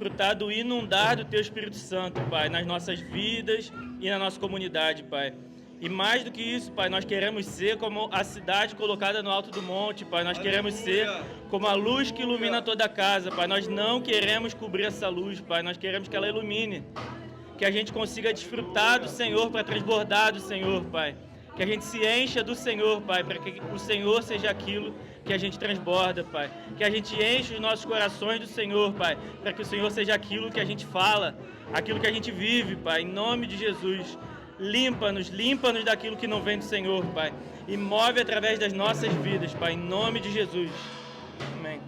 desfrutar do inundar do Teu Espírito Santo, Pai, nas nossas vidas e na nossa comunidade, Pai. E mais do que isso, Pai, nós queremos ser como a cidade colocada no alto do monte, Pai. Nós queremos ser como a luz que ilumina toda a casa, Pai. Nós não queremos cobrir essa luz, Pai. Nós queremos que ela ilumine. Que a gente consiga desfrutar do Senhor para transbordar do Senhor, Pai. Que a gente se encha do Senhor, Pai, para que o Senhor seja aquilo que a gente transborda, Pai. Que a gente enche os nossos corações do Senhor, Pai, para que o Senhor seja aquilo que a gente fala, aquilo que a gente vive, Pai, em nome de Jesus. Limpa-nos daquilo que não vem do Senhor, Pai. E move através das nossas vidas, Pai, em nome de Jesus. Amém.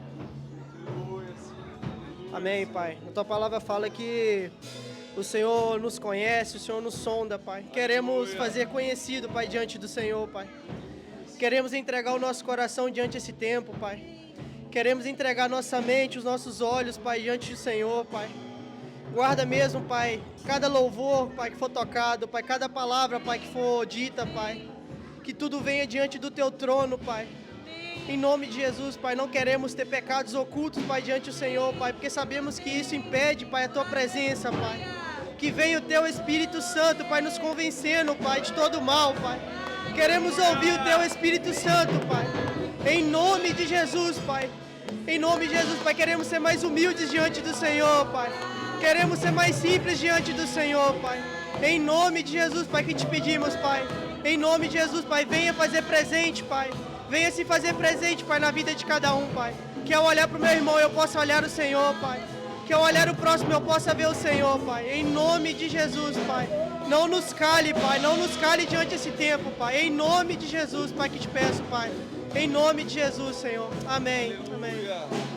Amém, Pai. A Tua palavra fala que o Senhor nos conhece, o Senhor nos sonda, Pai. Queremos fazer conhecido, Pai, diante do Senhor, Pai. Queremos entregar o nosso coração diante desse tempo, Pai. Queremos entregar nossa mente, os nossos olhos, Pai, diante do Senhor, Pai. Guarda mesmo, Pai, cada louvor, Pai, que for tocado, Pai, cada palavra, Pai, que for dita, Pai. Que tudo venha diante do Teu trono, Pai. Em nome de Jesus, Pai, não queremos ter pecados ocultos, Pai, diante do Senhor, Pai, porque sabemos que isso impede, Pai, a Tua presença, Pai. Que venha o Teu Espírito Santo, Pai, nos convencendo, Pai, de todo mal, Pai. Queremos ouvir o Teu Espírito Santo, Pai. Em nome de Jesus, Pai. Em nome de Jesus, Pai, queremos ser mais humildes diante do Senhor, Pai. Queremos ser mais simples diante do Senhor, Pai. Em nome de Jesus, Pai, que te pedimos, Pai. Em nome de Jesus, Pai, venha fazer presente, Pai. Venha se fazer presente, Pai, na vida de cada um, Pai. Que ao olhar para o meu irmão, eu possa olhar o Senhor, Pai. Que ao olhar o próximo, eu possa ver o Senhor, Pai. Em nome de Jesus, Pai. Não nos cale, Pai. Não nos cale diante desse tempo, Pai. Em nome de Jesus, Pai, que te peço, Pai. Em nome de Jesus, Senhor. Amém. Amém.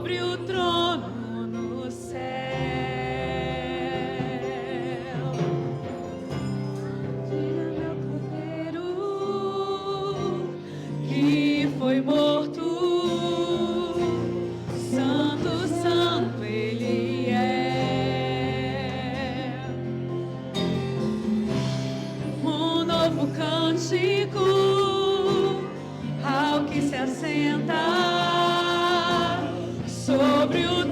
sobre o trono no céu. Diga, meu cordeiro, que foi morto, santo, santo ele é. Um novo cântico ao que se assenta sobre o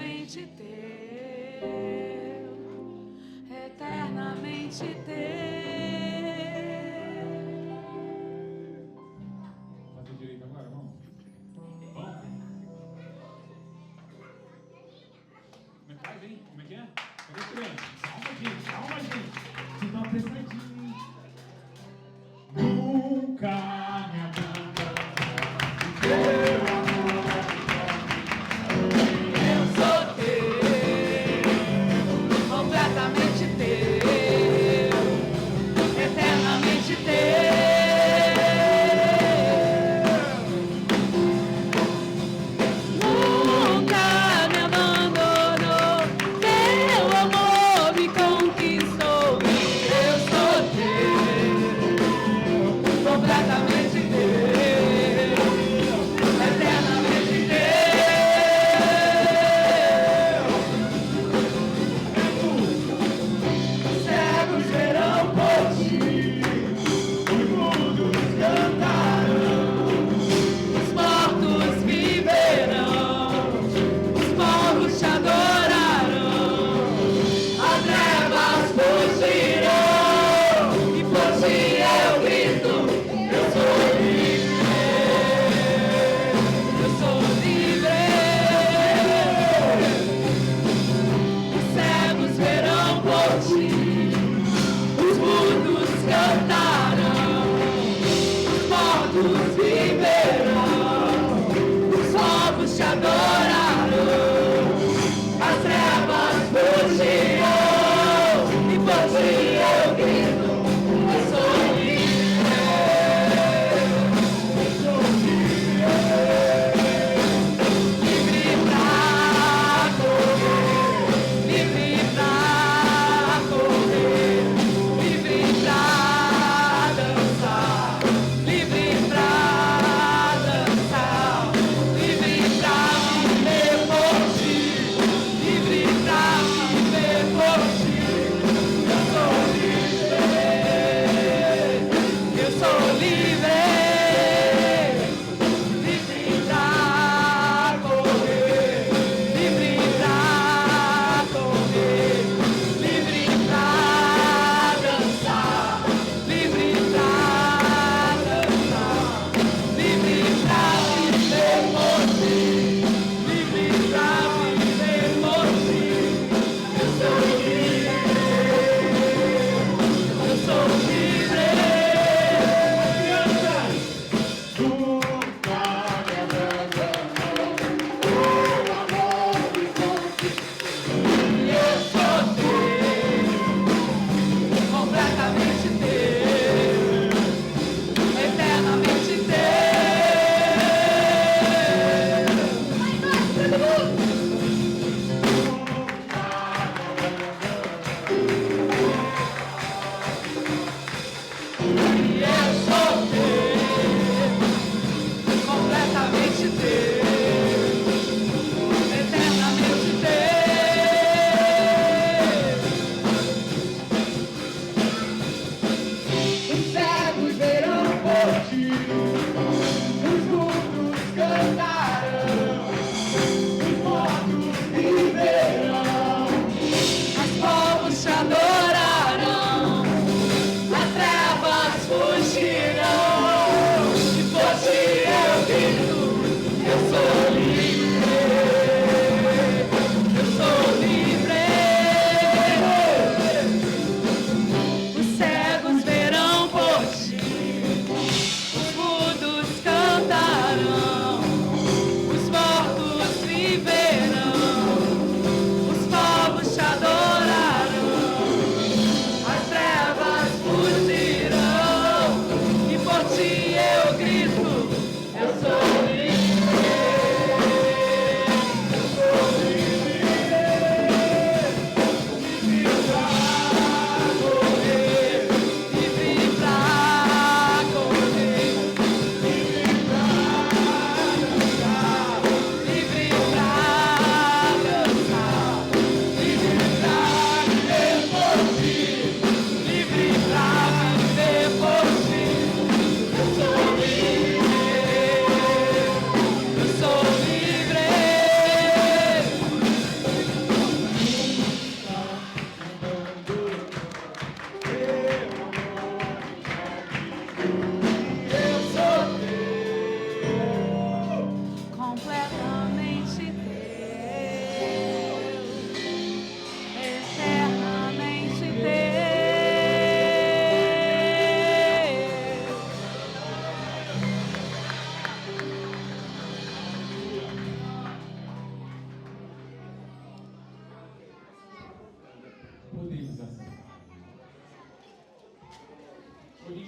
eternamente teu, eternamente teu. Fazer direito agora, vamos? Vamos? Como é que faz, hein? Como é que é? Cadê o silêncio? Calma, gente. Você tá apressadinho. Nunca me Eu sou teu, completamente teu, eternamente teu. Nunca me abandonou, teu amor me conquistou. Eu sou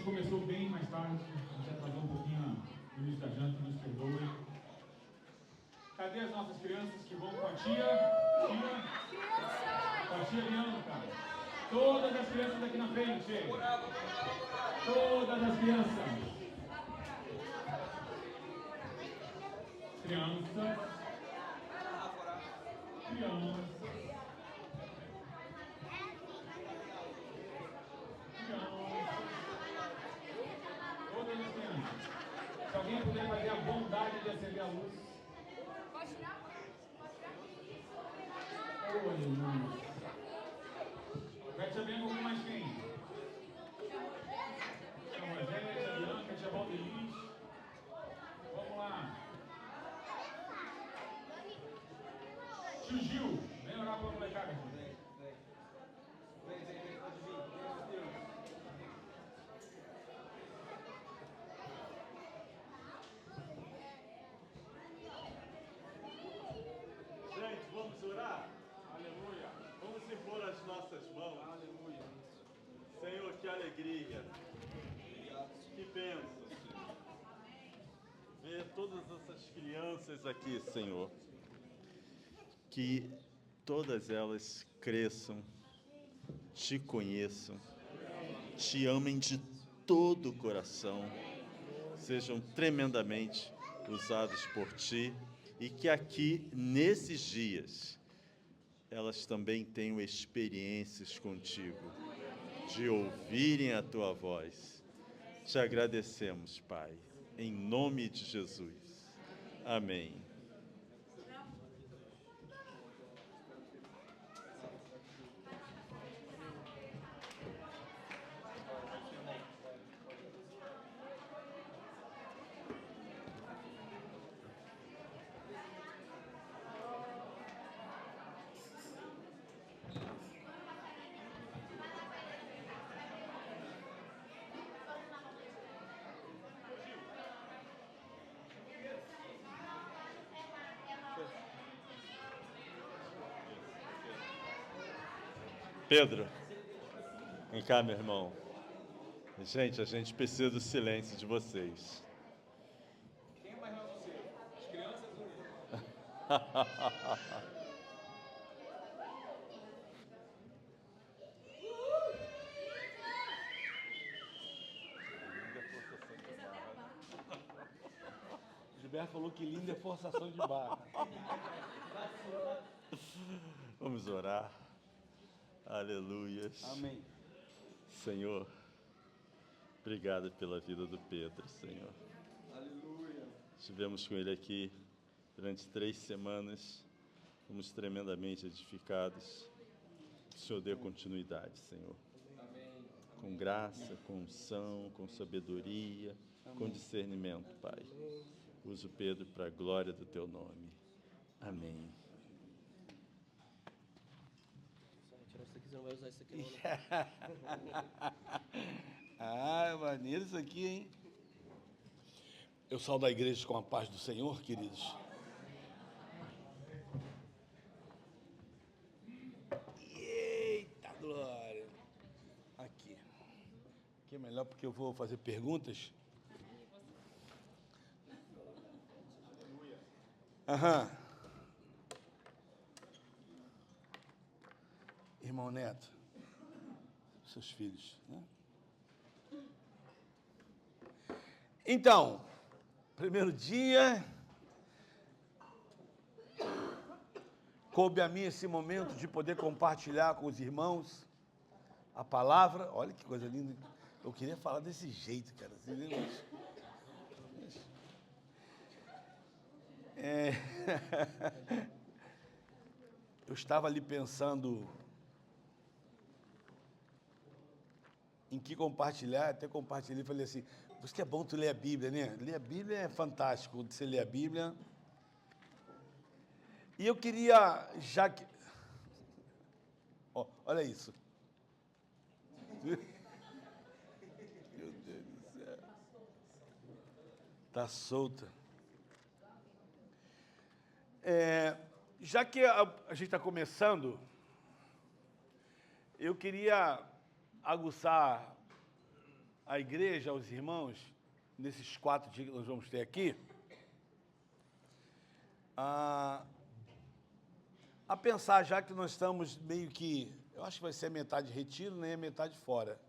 começou bem mais tarde, a gente atrasou um pouquinho no início da janta, nos perdoe. Cadê as nossas crianças que vão com a tia? Com a tia Bianca. Todas as crianças aqui na frente. Todas as crianças. Crianças. Todas as crianças. Se alguém puder fazer a bondade de acender a luz. Oh, aleluia. Vai te abrir com mais quem? Chama a Jéssica, a Bianca, a Tia Valdelis. Vamos lá. Tio Gil, vem orar pela molecada. Vem, pode vir. Gente, vamos orar? Aleluia. Vamos impor as nossas mãos. Aleluia. Senhor, que alegria. Que bênção, Senhor. Ver todas essas crianças aqui, Senhor. Que todas elas cresçam, te conheçam, te amem de todo o coração, sejam tremendamente usados por ti e que aqui, nesses dias, elas também tenham experiências contigo, de ouvirem a tua voz. Te agradecemos, Pai, em nome de Jesus. Amém. Pedro, vem cá, meu irmão. Gente, a gente precisa do silêncio de vocês. Quem é mais você? As crianças ou ele? Gilberto falou que linda é forçação de barra. Vamos orar. Aleluias. Amém. Senhor, obrigado pela vida do Pedro, Senhor. Aleluia. Estivemos com ele aqui durante 3 semanas. Fomos tremendamente edificados. Que o Senhor dê continuidade, Senhor. Amém. Com graça, com unção, com sabedoria, com discernimento, Pai. Usa o Pedro para a glória do Teu nome. Amém. Tirar isso aqui, você não vai usar isso aqui não. Ah, maneiro isso aqui, hein? Eu saúdo a igreja com a paz do Senhor, queridos. Eita, glória. Aqui. Aqui é melhor porque eu vou fazer perguntas. Aham. Irmão Neto, seus filhos, né? Então, primeiro dia, coube a mim esse momento de poder compartilhar com os irmãos a palavra. Olha que coisa linda. Eu queria falar desse jeito, cara. Eu estava ali pensando em que compartilhar, até compartilhei e falei assim, por isso que é bom tu ler a Bíblia, né? Ler a Bíblia é fantástico, quando você lê a Bíblia. E eu queria, já que... olha isso. Meu Deus do céu. Tá solta. Já que a gente está começando, eu queria aguçar à igreja, aos irmãos, nesses 4 dias que nós vamos ter aqui, a pensar, já que nós estamos meio que, eu acho que vai ser metade retiro, nem a metade fora.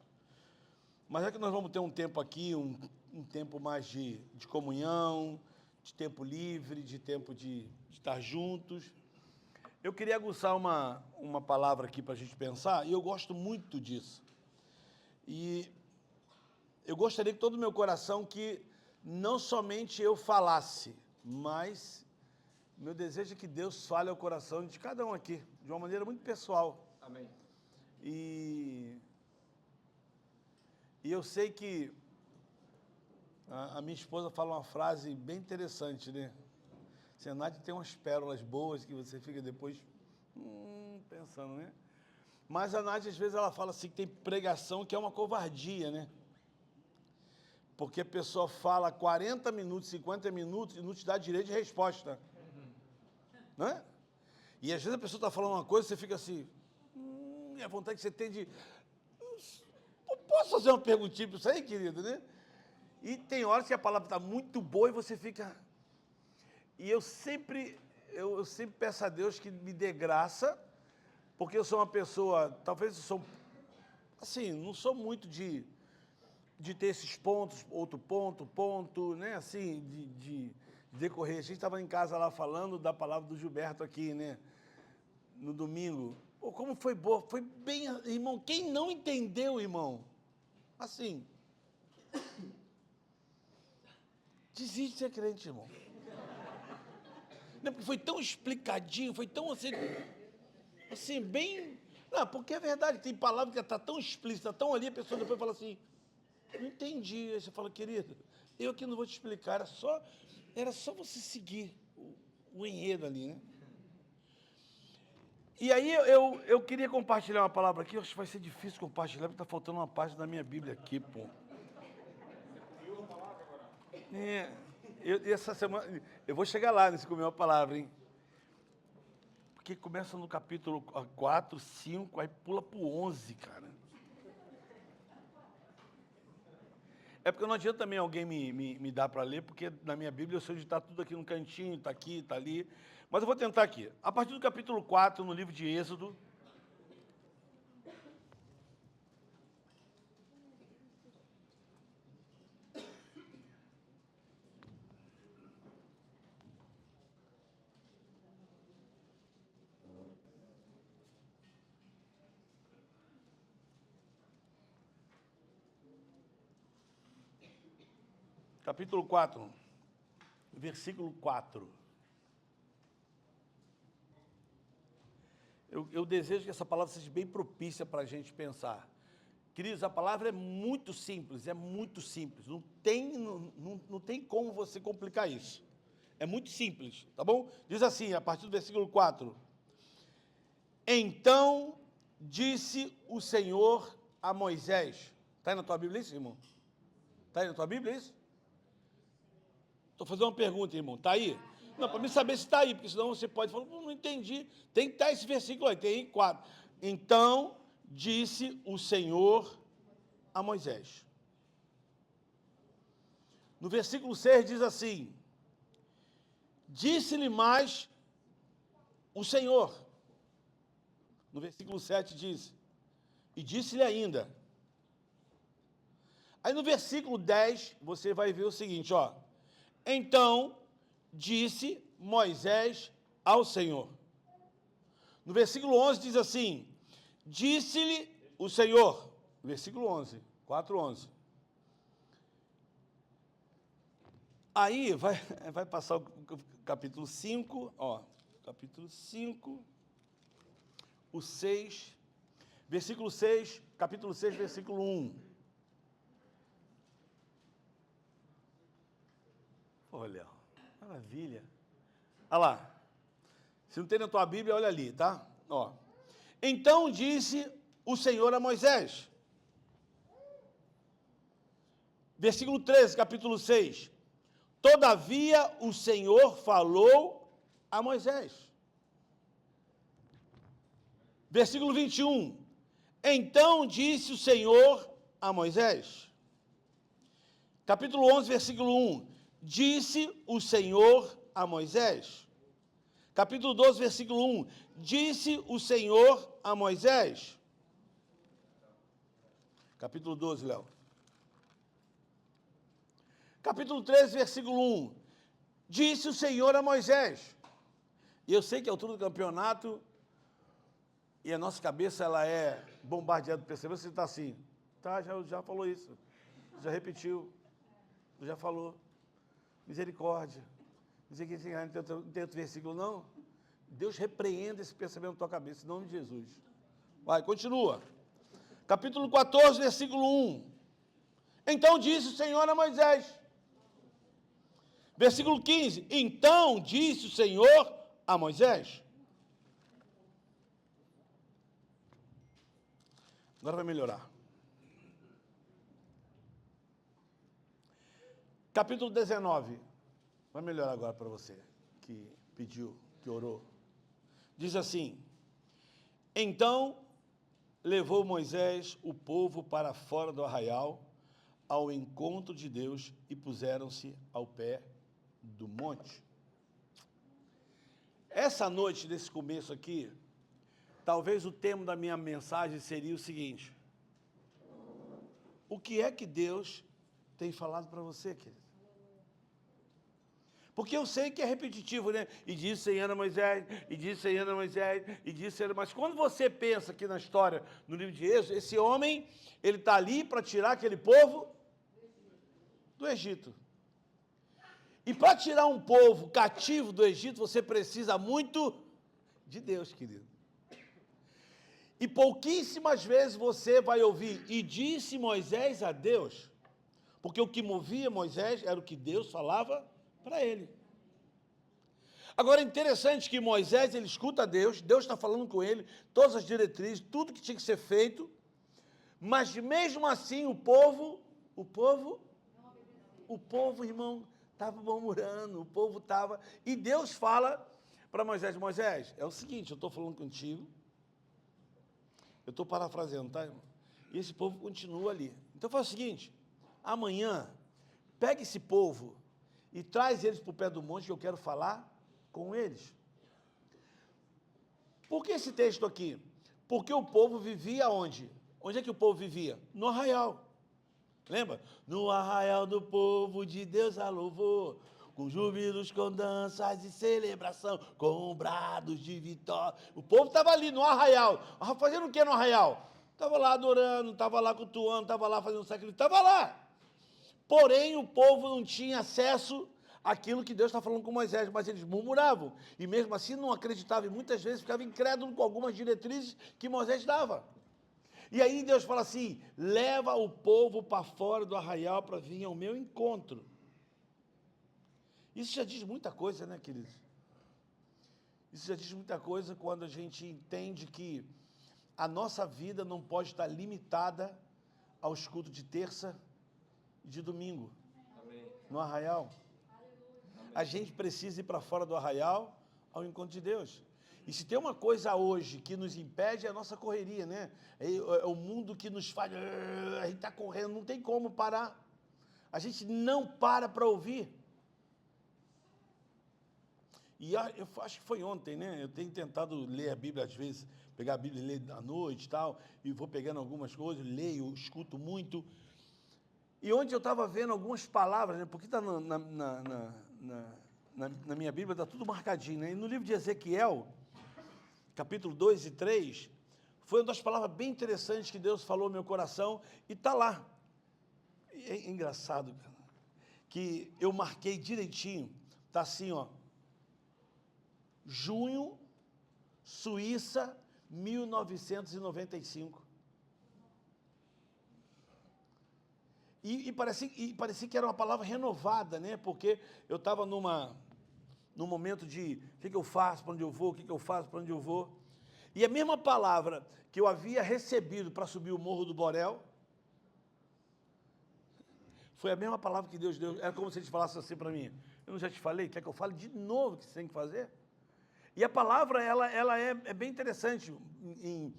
Mas já que nós vamos ter um tempo aqui, um tempo mais de comunhão, de tempo livre, de tempo de estar juntos, eu queria aguçar uma palavra aqui para a gente pensar, e eu gosto muito disso. E eu gostaria que todo o meu coração que não somente eu falasse, mas meu desejo é que Deus fale ao coração de cada um aqui, de uma maneira muito pessoal. Amém. E eu sei que a minha esposa fala uma frase bem interessante, né? Senade tem umas pérolas boas que você fica depois pensando, né? Mas a Nádia, às vezes, ela fala assim que tem pregação que é uma covardia, né? Porque a pessoa fala 40 minutos, 50 minutos e não te dá direito de resposta. Né? E às vezes a pessoa está falando uma coisa e você fica assim, e a vontade que você tem de... Posso fazer uma perguntinha para isso aí, querido, né? E tem horas que a palavra está muito boa e você fica... E eu sempre peço a Deus que me dê graça, porque eu sou uma pessoa, talvez eu sou, assim, não sou muito de ter esses pontos, outro ponto, né, assim, de decorrer. A gente estava em casa lá falando da palavra do Gilberto aqui, né, no domingo. Pô, como foi boa, foi bem, irmão, quem não entendeu, irmão, assim, desiste de ser crente, irmão. Não, porque foi tão explicadinho, foi tão assim, bem... Não, porque é verdade, tem palavra que está tão explícita, tão ali, a pessoa depois fala assim, não entendi. Aí você fala, querido, eu aqui não vou te explicar, era só você seguir o enredo ali, né? E aí eu queria compartilhar uma palavra aqui, eu acho que vai ser difícil compartilhar, porque está faltando uma página da minha Bíblia aqui, pô. Essa semana, eu vou chegar lá nesse comer uma palavra, hein? Porque começa no capítulo 4, 5, aí pula para o 11, cara. É porque não adianta também alguém me dar para ler, porque na minha Bíblia eu sei onde está tudo aqui no cantinho, está aqui, está ali. Mas eu vou tentar aqui. A partir do capítulo 4, no livro de Êxodo, capítulo 4, versículo 4. Eu desejo que essa palavra seja bem propícia para a gente pensar. Queridos, a palavra é muito simples, não tem como você complicar isso. É muito simples, tá bom? Diz assim, a partir do versículo 4. Então disse o Senhor a Moisés. Está aí na tua Bíblia isso, irmão? Está aí na tua Bíblia isso? Estou fazendo uma pergunta, irmão. Está aí? Não, para mim saber se está aí, porque senão você pode falar, não entendi. Tem que estar esse versículo aí, tem 4. Então disse o Senhor a Moisés. No versículo 6 diz assim, disse-lhe mais o Senhor. No versículo 7 diz, e disse-lhe ainda. Aí no versículo 10, você vai ver o seguinte, ó. Então, disse Moisés ao Senhor. No versículo 11 diz assim, disse-lhe o Senhor, versículo 11, 4:11. Aí vai passar o capítulo 5, ó, capítulo 5, o 6, versículo 6, capítulo 6, versículo 1. Olha, maravilha. Olha lá. Se não tem na tua Bíblia, olha ali, tá? Ó. Então disse o Senhor a Moisés. Versículo 13, capítulo 6. Todavia o Senhor falou a Moisés. Versículo 21. Então disse o Senhor a Moisés. Capítulo 11, versículo 1. Disse o Senhor a Moisés. Capítulo 12, versículo 1. Disse o Senhor a Moisés. Capítulo 12, Léo. Capítulo 13, versículo 1. Disse o Senhor a Moisés. E eu sei que a altura do campeonato, e a nossa cabeça ela é bombardeada, percebeu? Você está assim, tá, já falou isso, já repetiu, já falou. Misericórdia. Dizer que não tem outro versículo, não. Deus repreenda esse pensamento na tua cabeça, em nome de Jesus. Vai, continua. Capítulo 14, versículo 1. Então disse o Senhor a Moisés. Versículo 15. Então disse o Senhor a Moisés. Agora vai melhorar. Capítulo 19. Vai melhorar agora para você, que pediu, que orou. Diz assim: Então levou Moisés o povo para fora do arraial, ao encontro de Deus, e puseram-se ao pé do monte. Essa noite, nesse começo aqui, talvez o tema da minha mensagem seria o seguinte: o que é que Deus tem falado para você, querido? Porque eu sei que é repetitivo, né? E disse Senhor a Moisés, e disse Senhor a Moisés, e disse Senhor. Mas quando você pensa aqui na história, no livro de Êxodo, esse homem, ele está ali para tirar aquele povo do Egito. E para tirar um povo cativo do Egito, você precisa muito de Deus, querido. E pouquíssimas vezes você vai ouvir, e disse Moisés a Deus, porque o que movia Moisés era o que Deus falava para ele. Agora, é interessante que Moisés, ele escuta Deus está falando com ele, todas as diretrizes, tudo que tinha que ser feito, mas mesmo assim o povo, irmão, estava murmurando, o povo estava, e Deus fala para Moisés: Moisés, é o seguinte, eu estou falando contigo, eu estou parafraseando, tá, irmão? E esse povo continua ali. Então faz o seguinte, amanhã, pega esse povo e traz eles para o pé do monte, que eu quero falar com eles. Por que esse texto aqui? Porque o povo vivia onde? Onde é que o povo vivia? No arraial. Lembra? No arraial do povo de Deus a louvor, com júbilos, com danças e celebração, com brados de vitória. O povo estava ali no arraial. Fazendo o que no arraial? Estava lá adorando, estava lá cultuando, estava lá fazendo sacrifício, estava lá. Porém, o povo não tinha acesso àquilo que Deus está falando com Moisés, mas eles murmuravam. E mesmo assim não acreditavam, e muitas vezes ficavam incrédulos com algumas diretrizes que Moisés dava. E aí Deus fala assim: leva o povo para fora do arraial para vir ao meu encontro. Isso já diz muita coisa, né, queridos? Isso já diz muita coisa quando a gente entende que a nossa vida não pode estar limitada aos cultos de terça e de domingo. Amém. No arraial. Amém. A gente precisa ir para fora do arraial ao encontro de Deus. E se tem uma coisa hoje que nos impede, é a nossa correria, né? É o mundo que nos faz... A gente está correndo, não tem como parar. A gente não para ouvir. E eu acho que foi ontem, né? Eu tenho tentado ler a Bíblia às vezes, pegar a Bíblia e ler à noite e tal, e vou pegando algumas coisas, leio, escuto muito. E onde eu estava vendo algumas palavras, né? Porque está na minha Bíblia, está tudo marcadinho, né? E no livro de Ezequiel, capítulo 2 e 3, foi uma das palavras bem interessantes que Deus falou no meu coração, e está lá. É engraçado, cara, que eu marquei direitinho, está assim, ó, junho, Suíça, 1995. E parecia que era uma palavra renovada, né? Porque eu estava num momento de o que eu faço, para onde eu vou, o que eu faço, para onde eu vou. E a mesma palavra que eu havia recebido para subir o Morro do Borel, foi a mesma palavra que Deus deu. Era como se eles falassem assim para mim: eu não já te falei, quer que eu fale de novo o que você tem que fazer? E a palavra, ela é bem interessante. Em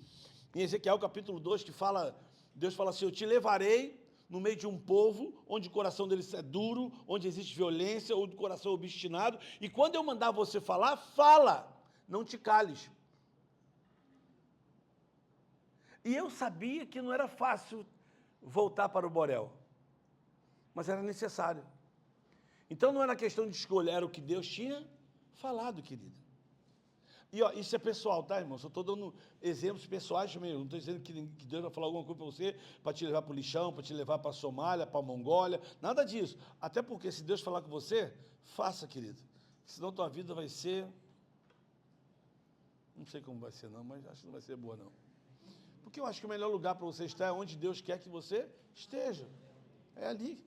Ezequiel capítulo 2, que fala, Deus fala assim: eu te levarei no meio de um povo onde o coração deles é duro, onde existe violência, ou do coração obstinado. E quando eu mandar você falar, fala, não te cales. E eu sabia que não era fácil voltar para o Borel, mas era necessário. Então não era questão de escolher, era o que Deus tinha falado, querida. E ó, isso é pessoal, tá, irmão? Só estou dando exemplos pessoais mesmo. Não estou dizendo que Deus vai falar alguma coisa para você, para te levar para o lixão, para te levar para a Somália, para a Mongólia, nada disso. Até porque se Deus falar com você, faça, querido. Senão tua vida vai ser... Não sei como vai ser não, mas acho que não vai ser boa não. Porque eu acho que o melhor lugar para você estar é onde Deus quer que você esteja. É ali.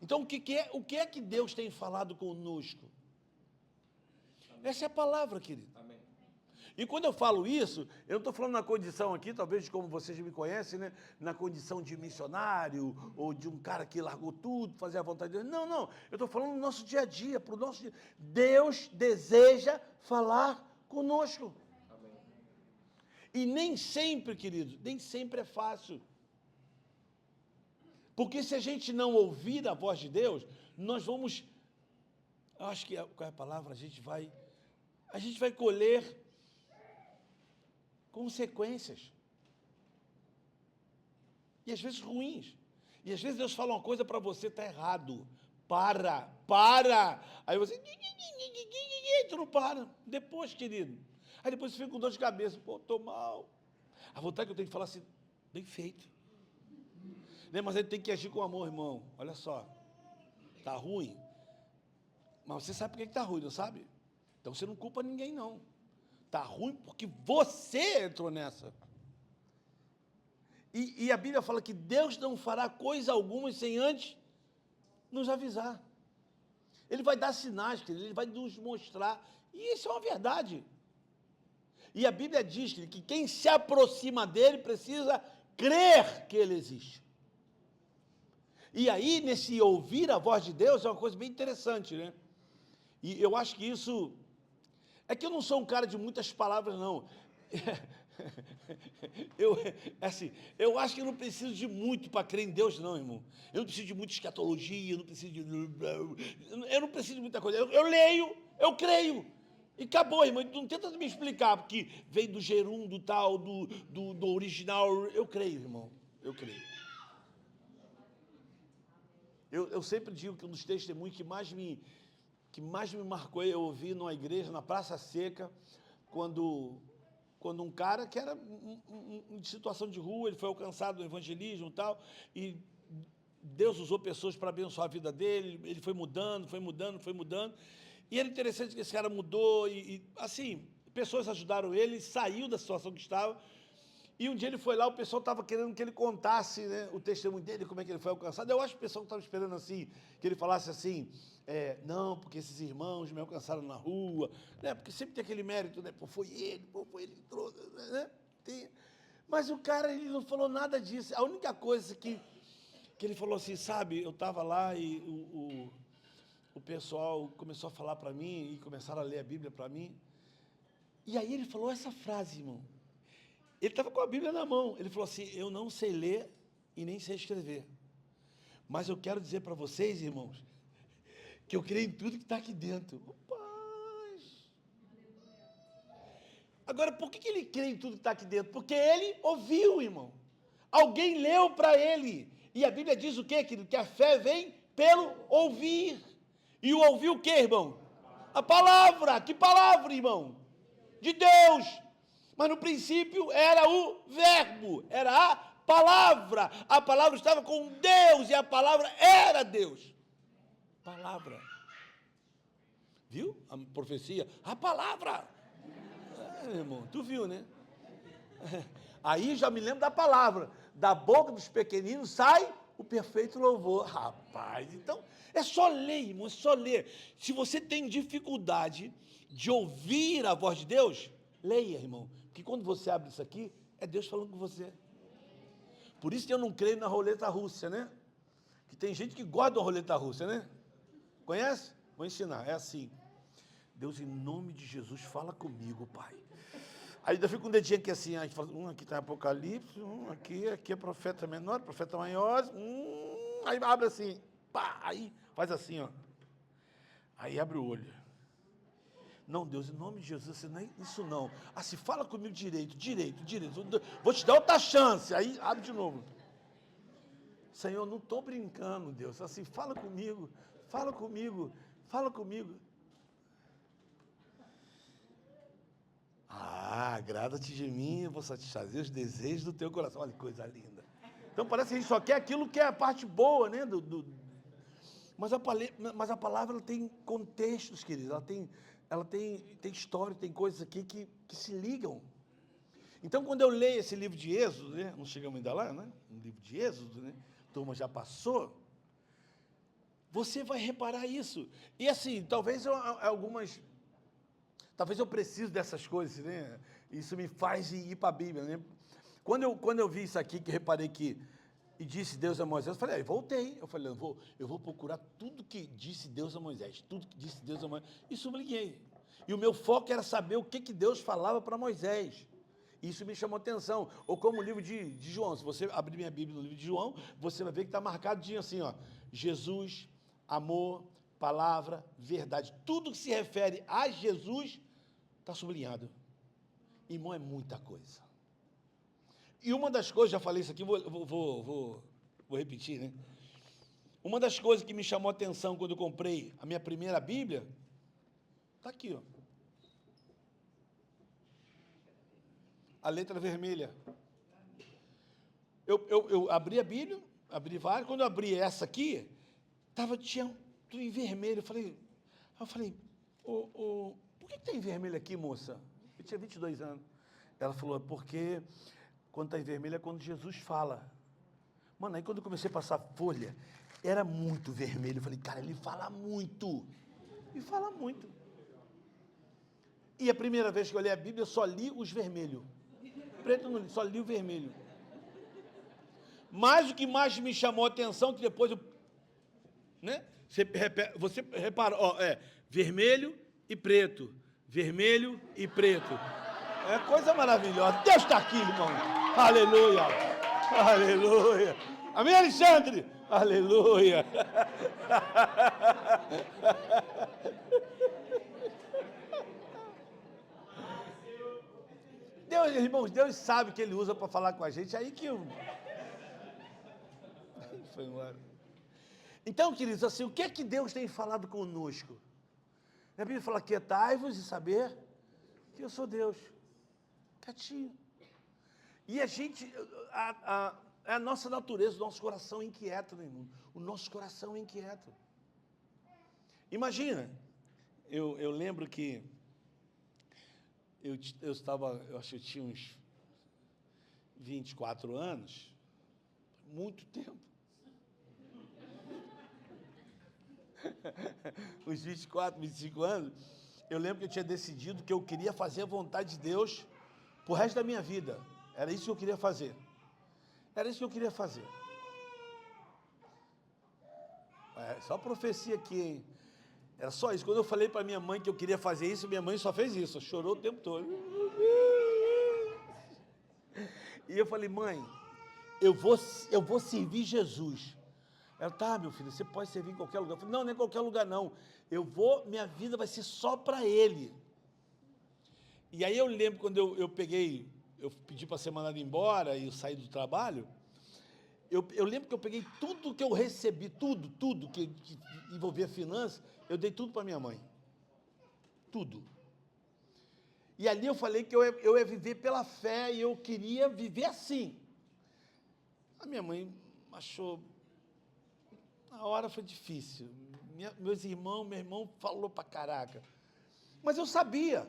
Então, o que é que Deus tem falado conosco? Essa é a palavra, querido. Amém. E quando eu falo isso, eu não estou falando na condição aqui, talvez de como vocês me conhecem, né? Na condição de missionário, ou de um cara que largou tudo, fazer a vontade de Deus. Não, não. Eu estou falando no nosso dia a dia, para o nosso dia. Deus deseja falar conosco. Amém. E nem sempre, querido, nem sempre é fácil. Porque se a gente não ouvir a voz de Deus, nós vamos... Eu acho que, qual é a palavra? A gente vai colher consequências. E às vezes ruins. E às vezes Deus fala uma coisa para você, está errado. Para. Aí você... Tu não para. Depois, querido. Aí depois você fica com dor de cabeça. Pô, estou mal. A vontade que eu tenho de falar assim, bem feito. Né? Mas ele tem que agir com amor, irmão. Olha só. Está ruim. Mas você sabe por que está ruim, não sabe? Então você não culpa ninguém, não. Está ruim porque você entrou nessa. E a Bíblia fala que Deus não fará coisa alguma sem antes nos avisar. Ele vai dar sinais, ele vai nos mostrar. E isso é uma verdade. E a Bíblia diz que quem se aproxima dele precisa crer que ele existe. E aí, nesse ouvir a voz de Deus, é uma coisa bem interessante, né? E eu acho que isso... É que eu não sou um cara de muitas palavras, não. Eu acho que eu não preciso de muito para crer em Deus, não, irmão. Eu não preciso de muita escatologia, eu não preciso de muita coisa. Eu leio, eu creio. E acabou, irmão. Não tenta me explicar, porque veio do gerúndio tal, do original. Eu creio, irmão. Eu creio. Eu sempre digo que um dos testemunhos que mais me marcou, eu ouvi numa igreja, na Praça Seca, quando um cara que era em situação de rua, ele foi alcançado no evangelismo e tal, e Deus usou pessoas para abençoar a vida dele, ele foi mudando, e era interessante que esse cara mudou, assim, pessoas ajudaram ele saiu da situação que estava, e um dia ele foi lá, o pessoal estava querendo que ele contasse, né, o testemunho dele, como é que ele foi alcançado. Eu acho que o pessoal estava esperando assim, que ele falasse assim, não, porque esses irmãos me alcançaram na rua, né, porque sempre tem aquele mérito, né, foi ele que trouxe, né? Mas o cara, ele não falou nada disso. A única coisa que ele falou assim, sabe, eu estava lá e o pessoal começou a falar para mim e começaram a ler a Bíblia para mim. E aí ele falou essa frase, irmão. Ele estava com a Bíblia na mão. Ele falou assim, eu não sei ler e nem sei escrever. Mas eu quero dizer para vocês, irmãos, que eu creio em tudo que está aqui dentro. Rapaz! Agora, por que ele crê em tudo que está aqui dentro? Porque ele ouviu, irmão. Alguém leu para ele. E a Bíblia diz o quê, querido? Que a fé vem pelo ouvir. E o ouvir o quê, irmão? A palavra. Que palavra, irmão? De Deus. Mas no princípio era o verbo, era a palavra. A palavra estava com Deus e a palavra era Deus. Palavra. Viu? A profecia. A palavra. Irmão, tu viu, né? Aí já me lembro da palavra. Da boca dos pequeninos sai o perfeito louvor. Rapaz, então é só ler, irmão, é só ler. Se você tem dificuldade de ouvir a voz de Deus, leia, irmão. Porque quando você abre isso aqui, é Deus falando com você. Por isso que eu não creio na roleta russa, né? Que tem gente que gosta da roleta russa, né? Conhece? Vou ensinar, é assim. Deus, em nome de Jesus, fala comigo, Pai. Aí ainda fica com um dedinho aqui assim, aí fala, aqui está Apocalipse, aqui é profeta menor, profeta maior, aí abre assim, pá, aí faz assim, ó. Aí abre o olho. Não, Deus, em nome de Jesus, isso não. Assim, fala comigo direito. Vou te dar outra chance. Aí abre de novo. Senhor, não estou brincando, Deus. Assim, fala comigo. Agrada-te de mim, eu vou satisfazer os desejos do teu coração. Olha que coisa linda. Então parece que a gente só quer aquilo que é a parte boa, né? Mas a palavra ela tem contextos, queridos. Ela tem história, tem coisas aqui que se ligam. Então, quando eu leio esse livro de Êxodo, né? Não chegamos ainda lá, né? No livro de Êxodo, né? A turma já passou. Você vai reparar isso. E assim, talvez eu precise dessas coisas, né? Isso me faz ir para a Bíblia, né? Quando eu vi isso aqui, que reparei que e disse Deus a Moisés, eu falei, voltei. Eu falei, eu vou procurar tudo que disse Deus a Moisés, e sublinhei. E o meu foco era saber o que Deus falava para Moisés. Isso me chamou atenção. Ou como o livro de João, se você abrir minha Bíblia no livro de João, você vai ver que está marcadinho assim, ó, Jesus, amor, palavra, verdade. Tudo que se refere a Jesus está sublinhado. Irmão, é muita coisa. E uma das coisas, já falei isso aqui, vou repetir, né? Uma das coisas que me chamou a atenção quando eu comprei a minha primeira Bíblia, está aqui, ó. A letra vermelha. Eu abri a Bíblia, abri várias, quando eu abri essa aqui, tinha tudo em vermelho. Eu falei, por que está em vermelho aqui, moça? Eu tinha 22 anos. Ela falou, porque quando está em vermelho é quando Jesus fala. Mano, aí quando eu comecei a passar folha, era muito vermelho. Eu falei, cara, ele fala muito. E fala muito. E a primeira vez que eu li a Bíblia, eu só li os vermelhos. Preto não li, só li o vermelho. Mas o que mais me chamou a atenção, que depois eu... Né? Você repara, ó, vermelho e preto. Vermelho e preto. É coisa maravilhosa. Deus está aqui, irmão. Aleluia. Aleluia. Amém, Alexandre? Aleluia. Deus, irmãos, Deus sabe que Ele usa para falar com a gente. Aí que eu... Foi embora. Então, queridos, assim, o que é que Deus tem falado conosco? A Bíblia fala, quietai-vos e saber que eu sou Deus. Quietinho. E a gente, a nossa natureza, o nosso coração é inquieto, meu irmão. O nosso coração é inquieto. Imagina, eu lembro que eu acho que eu tinha uns 24 anos, muito tempo. Uns 24, 25 anos, eu lembro que eu tinha decidido que eu queria fazer a vontade de Deus pro resto da minha vida. Era isso que eu queria fazer. Só profecia aqui, hein? Era só isso. Quando eu falei para minha mãe que eu queria fazer isso, minha mãe só fez isso, chorou o tempo todo. E eu falei, mãe, eu vou servir Jesus. Ela, tá, meu filho, você pode servir em qualquer lugar. Eu falei, não é em qualquer lugar, não. Minha vida vai ser só para Ele. E aí eu lembro quando eu pedi para ser mandado embora e eu saí do trabalho, eu lembro que eu peguei tudo que eu recebi, tudo que envolvia finanças, eu dei tudo para minha mãe. Tudo. E ali eu falei que eu ia viver pela fé e eu queria viver assim. A minha mãe achou... A hora foi difícil. Meu irmão falou pra caraca. Mas eu sabia.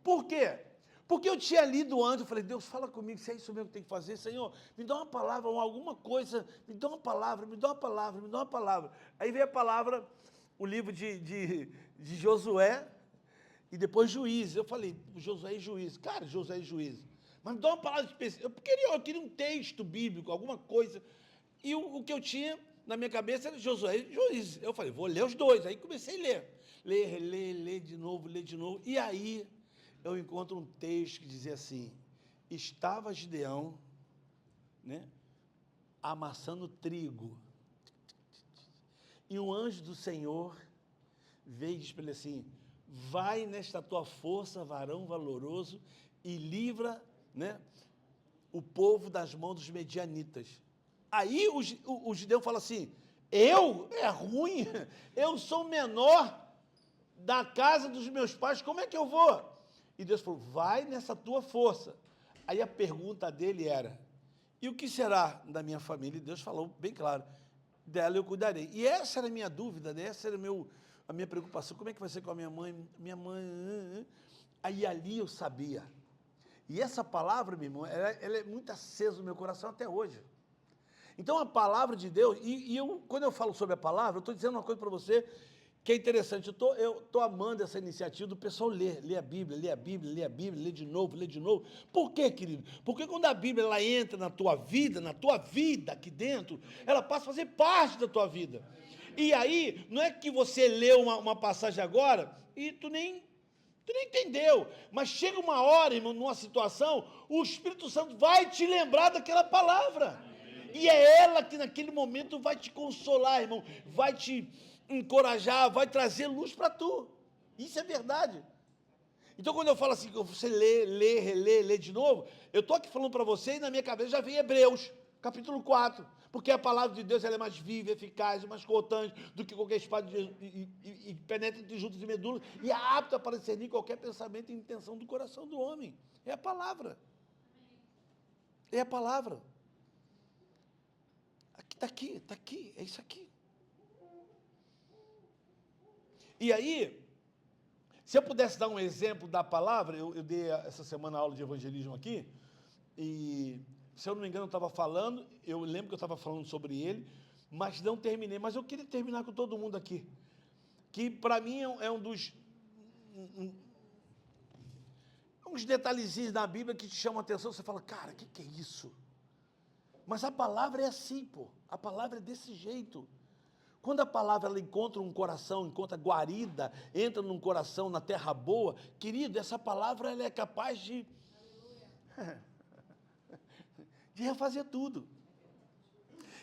Por quê? Porque eu tinha lido antes, eu falei, Deus, fala comigo, se é isso mesmo que tem que fazer, Senhor, me dá uma palavra, ou alguma coisa, me dá uma palavra. Aí veio a palavra, o livro de Josué, e depois Juízes. Eu falei, Josué e Juízes. Cara, Josué e Juízes. Mas me dá uma palavra específica. Eu queria um texto bíblico, alguma coisa. E o que eu tinha na minha cabeça era Josué e Juízes. Eu falei, vou ler os dois. Aí comecei a ler. Ler de novo. E aí, eu encontro um texto que dizia assim: estava Gideão, né, amassando trigo, e um anjo do Senhor veio e disse para ele assim: vai nesta tua força, varão valoroso, e livra, né, o povo das mãos dos medianitas. Aí o Gideão fala assim: eu? É ruim, eu sou o menor da casa dos meus pais, como é que eu vou? E Deus falou: vai nessa tua força. Aí a pergunta dele era: e o que será da minha família? E Deus falou bem claro: dela eu cuidarei. E essa era a minha dúvida, né? Essa era a minha preocupação: como é que vai ser com a minha mãe? Minha mãe... Aí ali eu sabia. E essa palavra, meu irmão, ela é muito acesa no meu coração até hoje. Então a palavra de Deus, quando eu falo sobre a palavra, eu estou dizendo uma coisa para você que é interessante. Eu estou amando essa iniciativa do pessoal ler a Bíblia, ler de novo. Por quê, querido? Porque quando a Bíblia ela entra na tua vida aqui dentro, ela passa a fazer parte da tua vida. E aí, não é que você leu uma passagem agora e tu nem entendeu, mas chega uma hora, irmão, numa situação, o Espírito Santo vai te lembrar daquela palavra. E é ela que naquele momento vai te consolar, irmão, vai te encorajar, vai trazer luz para tu. Isso é verdade. Então, quando eu falo assim, você lê de novo, eu estou aqui falando para você e na minha cabeça já vem Hebreus, capítulo 4, porque a palavra de Deus ela é mais viva, eficaz, mais cortante do que qualquer espada e penetra entre juntas e medulas e é apta para discernir qualquer pensamento e intenção do coração do homem. É a palavra. É a palavra. Está aqui, é isso aqui. E aí, se eu pudesse dar um exemplo da palavra, eu dei essa semana aula de evangelismo aqui, e se eu não me engano eu estava falando, eu lembro que eu estava falando sobre ele, mas não terminei, mas eu queria terminar com todo mundo aqui, que para mim é um dos... uns detalhezinhos da Bíblia que te chamam a atenção, você fala: cara, o que é isso? Mas a palavra é assim, pô. A palavra é desse jeito. Quando a palavra ela encontra um coração, encontra guarida, entra num coração, na terra boa, querido, essa palavra ela é capaz de refazer tudo.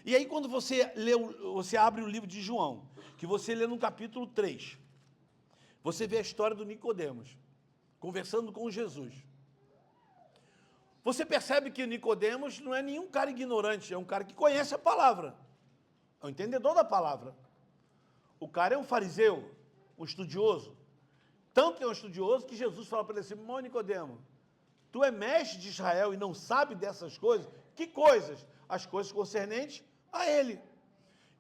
E aí quando você abre o livro de João, que você lê no capítulo 3, você vê a história do Nicodemos, conversando com Jesus. Você percebe que Nicodemos não é nenhum cara ignorante, é um cara que conhece a palavra, é um entendedor da palavra. O cara é um fariseu, um estudioso. Tanto que é um estudioso que Jesus fala para ele assim: irmão Nicodemo, tu é mestre de Israel e não sabe dessas coisas? Que coisas? As coisas concernentes a ele.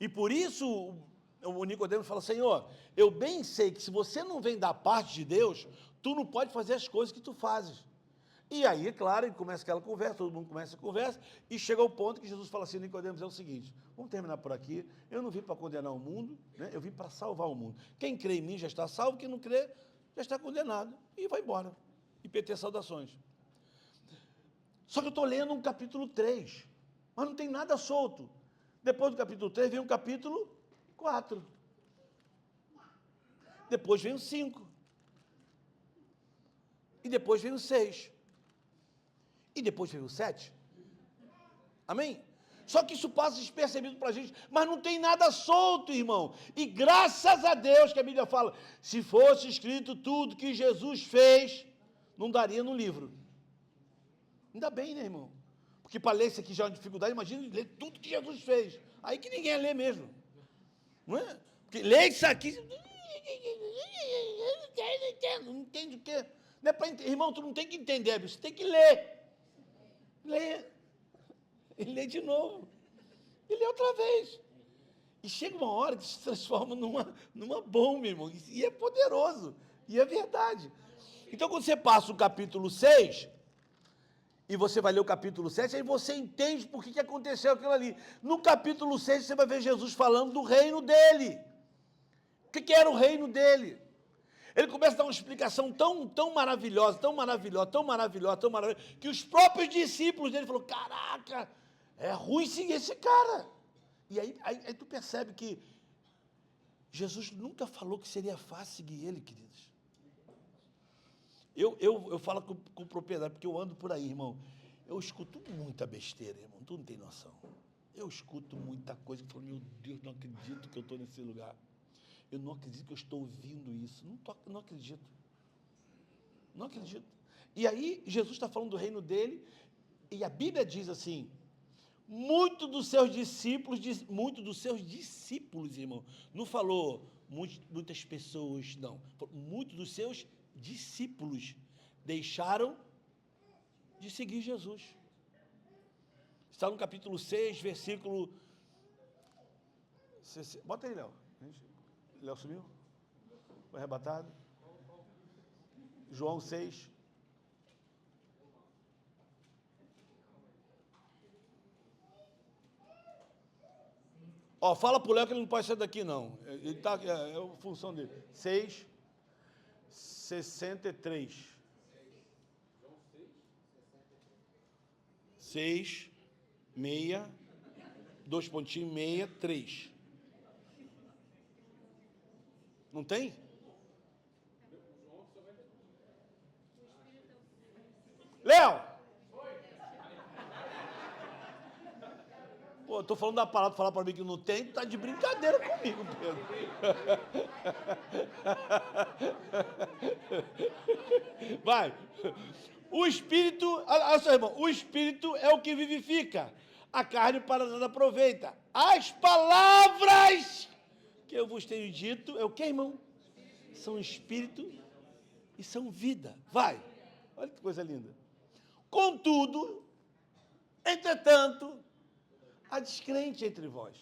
E por isso o Nicodemo fala: Senhor, eu bem sei que se você não vem da parte de Deus, tu não pode fazer as coisas que tu fazes. E aí, é claro, ele começa aquela conversa, todo mundo começa a conversa, e chega ao ponto que Jesus fala assim: Nicodemos, é o seguinte, vamos terminar por aqui, eu não vim para condenar o mundo, né? Eu vim para salvar o mundo. Quem crê em mim já está salvo, quem não crê já está condenado. E vai embora. IPT, saudações. Só que eu estou lendo um capítulo 3, mas não tem nada solto. Depois do capítulo 3 vem o capítulo 4. Depois vem o 5. E depois vem o 6. E depois vem o 7. Amém? Só que isso passa despercebido para a gente, mas não tem nada solto, irmão. E graças a Deus que a Bíblia fala, se fosse escrito tudo que Jesus fez, não daria no livro. Ainda bem, né, irmão? Porque para ler isso aqui já é uma dificuldade, imagina ler tudo que Jesus fez. Aí que ninguém lê mesmo. Não é? Porque ler isso aqui... Não entende o quê? Não é pra irmão, tu não tem que entender, você tem que ler. Lê. E lê de novo. E lê outra vez. E chega uma hora que se transforma numa bomba, irmão. E é poderoso. E é verdade. Então, quando você passa o capítulo 6, e você vai ler o capítulo 7, aí você entende por que aconteceu aquilo ali. No capítulo 6, você vai ver Jesus falando do reino dele. O que era o reino dele? Ele começa a dar uma explicação tão maravilhosa, que os próprios discípulos dele falaram: caraca, é ruim seguir esse cara. E aí tu percebe que Jesus nunca falou que seria fácil seguir ele, queridos. Eu falo com propriedade, porque eu ando por aí, irmão. Eu escuto muita besteira, irmão. Tu não tem noção. Eu escuto muita coisa que eu falo, meu Deus, não acredito que eu estou nesse lugar. Eu não acredito que eu estou ouvindo isso. Não acredito. Não acredito. E aí, Jesus está falando do reino dele, e a Bíblia diz assim, muitos dos seus discípulos, irmão, não falou muitas pessoas, não. Muitos dos seus discípulos deixaram de seguir Jesus. Está no capítulo 6, versículo... Bota aí, Léo. Léo sumiu? Foi arrebatado? João 6. Ó, fala pro Léo que ele não pode sair daqui, não. Ele tá, é a função dele. 6, 63. 6, 6, 2 pontinhos, 6, 3. Não tem? Léo! Pô, eu tô falando da palavra, falar para mim que não tem, tá de brincadeira comigo, Pedro. Vai. O Espírito, olha só, irmão, o Espírito é o que vivifica, a carne para nada aproveita. As palavras que eu vos tenho dito, é o que, irmão? São Espírito e são vida. Vai. Olha que coisa linda. Contudo, entretanto, há descrente entre vós.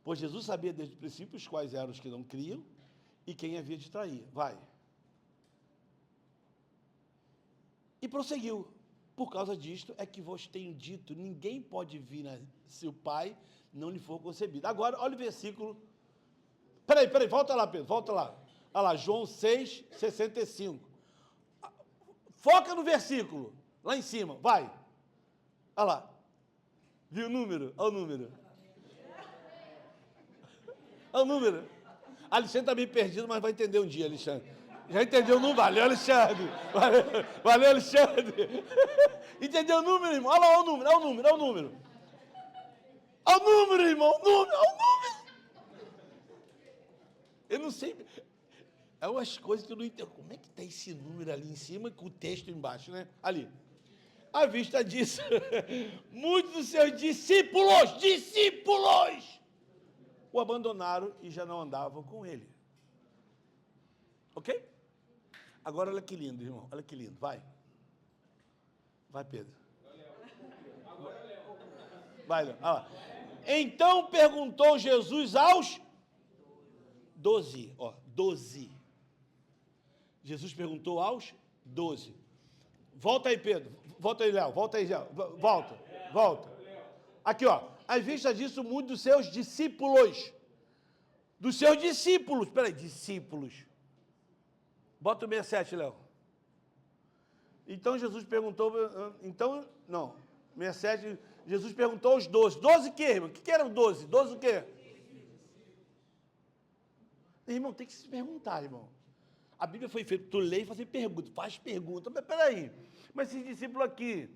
Pois Jesus sabia desde o princípio os quais eram os que não criam e quem havia de trair. Vai. E prosseguiu. Por causa disto é que vos tenho dito, ninguém pode vir se o Pai não lhe for concebido. Agora, olha o versículo. Peraí, volta lá, Pedro, volta lá. Olha lá, João 6, 65. Foca no versículo, lá em cima, vai. Olha lá. Viu o número? Olha o número. Olha o número. Alexandre está meio perdido, mas vai entender um dia, Alexandre. Já entendeu o número? Valeu, Alexandre. Valeu, Alexandre. Entendeu o número, irmão? Olha lá, olha o número, olha o número, olha o número. Olha o número, irmão, olha o número. Eu não sei. É umas coisas que eu não entendo. Como é que está esse número ali em cima com o texto embaixo, né? Ali. À vista disso, muitos dos seus discípulos, o abandonaram e já não andavam com ele. Ok? Agora, olha que lindo, irmão. Olha que lindo. Vai. Vai, Pedro. Vai, Léo. Ah, então perguntou Jesus aos 12. Ó, 12. Jesus perguntou aos 12. Volta aí, Pedro. Volta aí, Léo. Volta aí, Léo. Volta. Aqui, ó. À vista disso, muitos dos seus discípulos. Dos seus discípulos. Peraí, discípulos. Bota o 67, Léo. Então Jesus perguntou. Não. 67. Jesus perguntou aos 12. 12 o quê, irmão? O que eram 12? 12 o quê? Irmão, tem que se perguntar, irmão. A Bíblia foi feita, tu lê e fazer pergunta, faz pergunta. Mas peraí, mas esses discípulos aqui,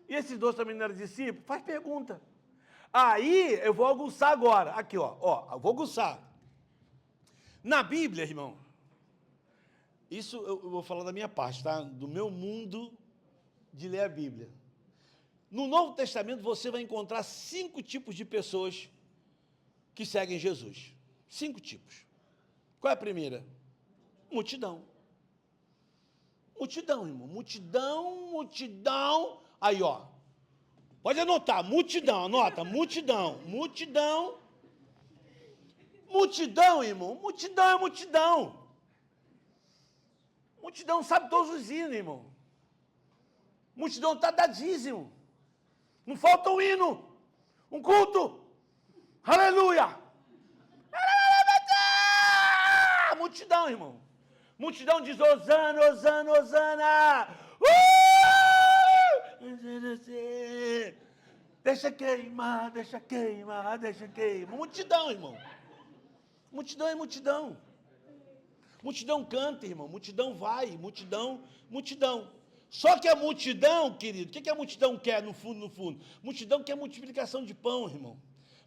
e esses 12 também não eram discípulos? Faz pergunta. Aí, eu vou aguçar agora. Aqui, ó, eu vou aguçar. Na Bíblia, irmão, isso eu vou falar da minha parte, tá? Do meu mundo de ler a Bíblia. No Novo Testamento, você vai encontrar 5 tipos de pessoas que seguem Jesus. 5 tipos. Qual é a primeira? Multidão. Multidão, irmão. Multidão. Aí, ó. Pode anotar. Multidão. Anota. Multidão, irmão. Multidão é multidão. Multidão sabe todos os hinos, irmão. Multidão está dá dízimo. Não falta um hino. Um culto. Aleluia. Multidão, irmão. Multidão diz, Hosana, Hosana, Hosana. Deixa queimar. Multidão, irmão. Multidão é multidão. Multidão canta, irmão, multidão vai, multidão. Só que a multidão, querido, o que a multidão quer no fundo? Multidão quer multiplicação de pão, irmão.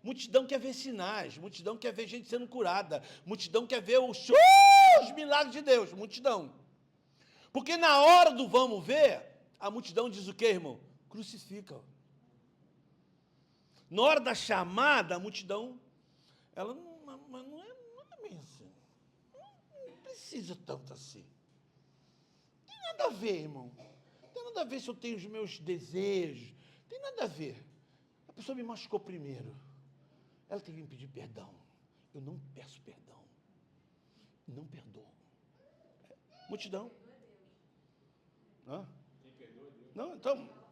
Multidão quer ver sinais, multidão quer ver gente sendo curada, multidão quer ver os milagres de Deus, multidão. Porque na hora do vamos ver, a multidão diz o quê, irmão? Crucifica. Na hora da chamada, a multidão, ela não é bem assim. Não precisa tanto assim. Não tem nada a ver, irmão. Não tem nada a ver se eu tenho os meus desejos. Não tem nada a ver. A pessoa me machucou primeiro. Ela tem que me pedir perdão. Eu não peço perdão. Não perdoo. Multidão. Hã? Não, então...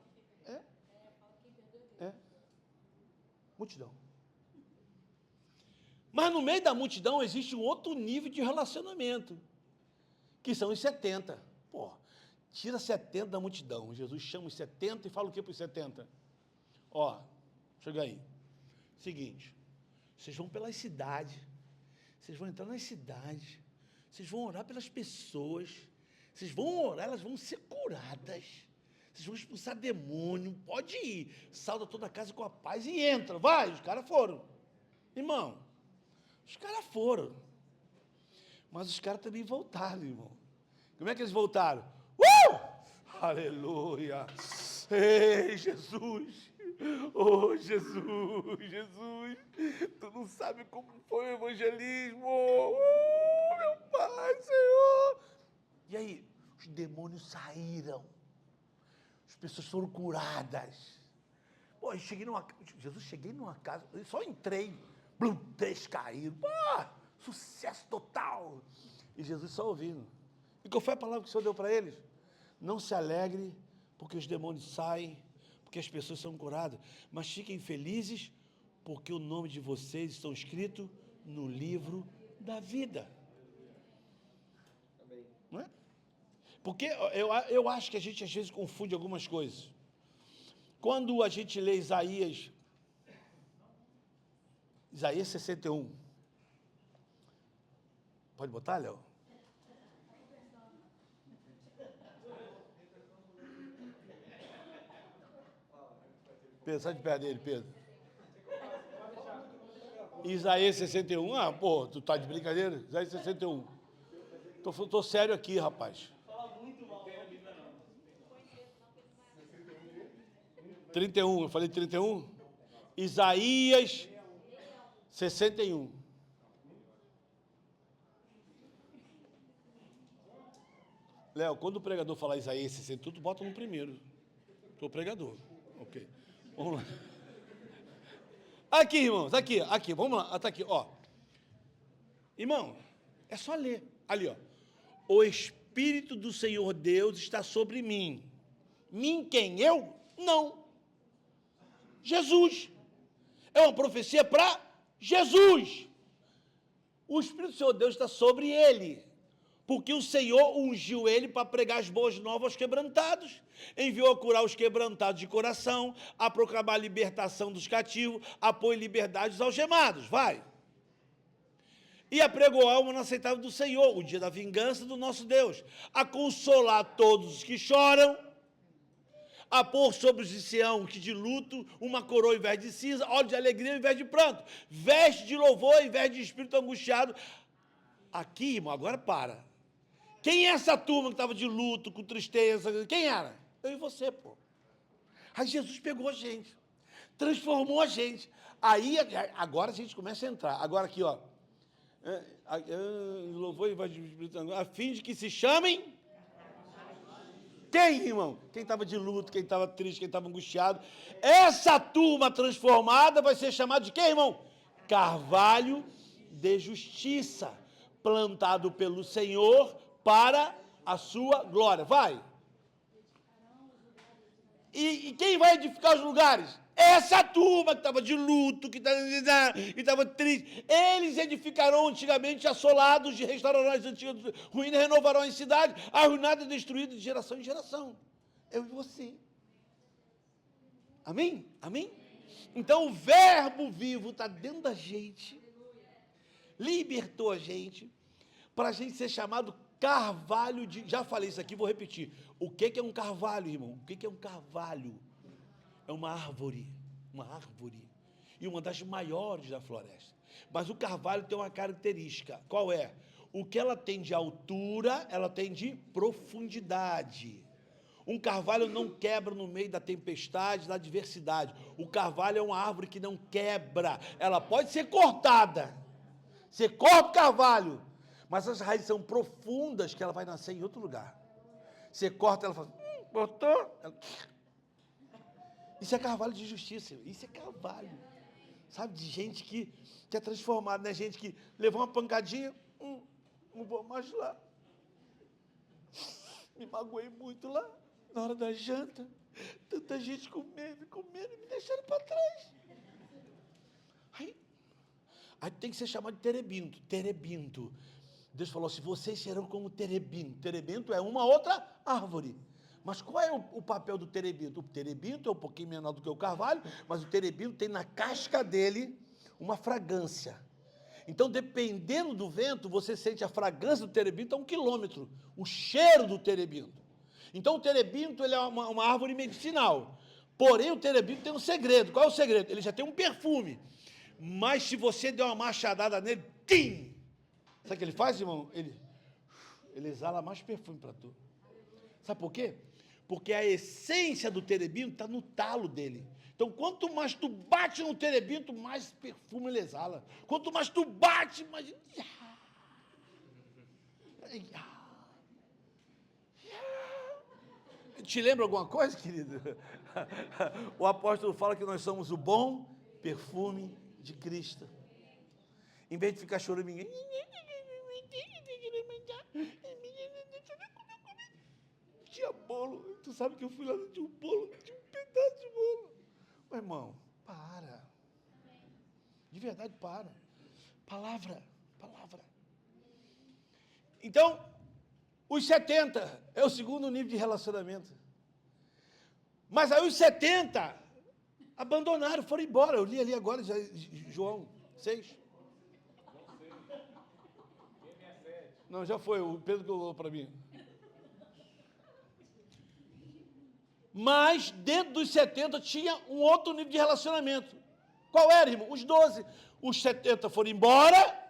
Multidão. Mas no meio da multidão existe um outro nível de relacionamento, que são os 70. Pô, tira 70 da multidão. Jesus chama os 70 e fala o que para os 70? Ó, chega aí. Seguinte, vocês vão pelas cidades, vocês vão entrar nas cidades, vocês vão orar pelas pessoas, vocês vão orar, elas vão ser curadas. Vocês vão expulsar demônio, pode ir. Salda toda a casa com a paz e entra. Vai, os caras foram. Irmão, os caras foram. Mas os caras também voltaram, irmão. Como é que eles voltaram? Aleluia! Ei, Jesus! Oh, Jesus! Jesus! Tu não sabe como foi o evangelismo! Meu Pai, Senhor! E aí, os demônios saíram. As pessoas foram curadas. Pô, Jesus, cheguei numa casa, eu só entrei, 3 caíram. Pô, sucesso total. E Jesus só ouvindo. E qual foi a palavra que o Senhor deu para eles? Não se alegre, porque os demônios saem, porque as pessoas são curadas, mas fiquem felizes, porque o nome de vocês estão escrito no livro da vida. Não é? Porque eu acho que a gente às vezes confunde algumas coisas. Quando a gente lê Isaías 61. Pode botar, Léo? Pedro, sai de perto dele, Pedro. Isaías 61. Ah, pô, tu tá de brincadeira? Isaías 61. Tô sério aqui, rapaz. 31, eu falei 31? Isaías 61. Léo, quando o pregador falar Isaías 61, tu bota no primeiro. Tu é o pregador. Ok. Vamos lá. Aqui, irmãos, aqui, vamos lá. Tá aqui, ó. Irmão, é só ler. Ali, ó. O Espírito do Senhor Deus está sobre mim. Mim quem? Eu? Não. Jesus. É uma profecia para Jesus. O Espírito do Senhor Deus está sobre ele, porque o Senhor ungiu ele para pregar as boas novas aos quebrantados, enviou a curar os quebrantados de coração, a proclamar a libertação dos cativos, a pôr em liberdade os algemados. Vai. E a pregoar o ano aceitável do Senhor, o dia da vingança do nosso Deus, a consolar todos os que choram, a pôr sobre os de Sião que de luto, uma coroa ao invés de cinza, óleo de alegria ao invés de pranto, veste de louvor ao invés de espírito angustiado. Aqui, irmão, agora para. Quem é essa turma que estava de luto, com tristeza? Quem era? Eu e você, pô. Aí Jesus pegou a gente, transformou a gente. Aí, agora a gente começa a entrar. Agora aqui, ó. Louvor ao invés de espírito angustiado, a fim de que se chamem... Quem, irmão? Quem estava de luto, quem estava triste, quem estava angustiado. Essa turma transformada vai ser chamada de quem, irmão? Carvalho de justiça, plantado pelo Senhor para a sua glória. Vai. E quem vai edificar os lugares? Essa turma que estava de luto, que estava triste, eles edificarão antigamente assolados, restaurarão as antigas ruínas, renovarão as cidades, arruinadas e destruídas de geração em geração. Eu e você. Amém? Amém? Então o verbo vivo está dentro da gente, libertou a gente, para a gente ser chamado carvalho de... Já falei isso aqui, vou repetir. O que é um carvalho, irmão? O que é um carvalho? É uma árvore. E uma das maiores da floresta. Mas o carvalho tem uma característica. Qual é? O que ela tem de altura, ela tem de profundidade. Um carvalho não quebra no meio da tempestade, da adversidade. O carvalho é uma árvore que não quebra. Ela pode ser cortada. Você corta o carvalho, mas as raízes são profundas que ela vai nascer em outro lugar. Você corta, ela fala, cortou? Isso é carvalho de justiça. Isso é carvalho. Sabe, de gente que é transformada, né? Gente que levou uma pancadinha, não vou mais lá. Me magoei muito lá, na hora da janta. Tanta gente comendo, me deixando para trás. Aí tem que ser chamado de terebinto. Deus falou assim, vocês serão como terebinto. Terebinto é uma outra árvore. Mas qual é o papel do terebinto? O terebinto é um pouquinho menor do que o carvalho, mas o terebinto tem na casca dele uma fragrância. Então, dependendo do vento, você sente a fragrância do terebinto a 1 quilômetro, o cheiro do terebinto. Então, o terebinto ele é uma árvore medicinal. Porém, o terebinto tem um segredo. Qual é o segredo? Ele já tem um perfume. Mas se você der uma machadada nele, tim! Sabe o que ele faz, irmão? Ele exala mais perfume para tu. Sabe por quê? Porque a essência do terebinto está no talo dele. Então, quanto mais tu bate no terebinto, mais perfume ele exala. Quanto mais tu bate, mais... Te lembra alguma coisa, querido? O apóstolo fala que nós somos o bom perfume de Cristo. Em vez de ficar chorando, tinha bolo. Tu sabe que eu fui lá, tinha um bolo, tinha um pedaço de bolo. Meu irmão, para. De verdade, para. Palavra. Então, os 70 é o segundo nível de relacionamento. Mas aí os 70 abandonaram, foram embora. Eu li ali agora, João 6. Não, já foi, o Pedro colocou para mim. Mas dentro dos 70 tinha um outro nível de relacionamento. Qual era, irmão? Os 12. Os 70 foram embora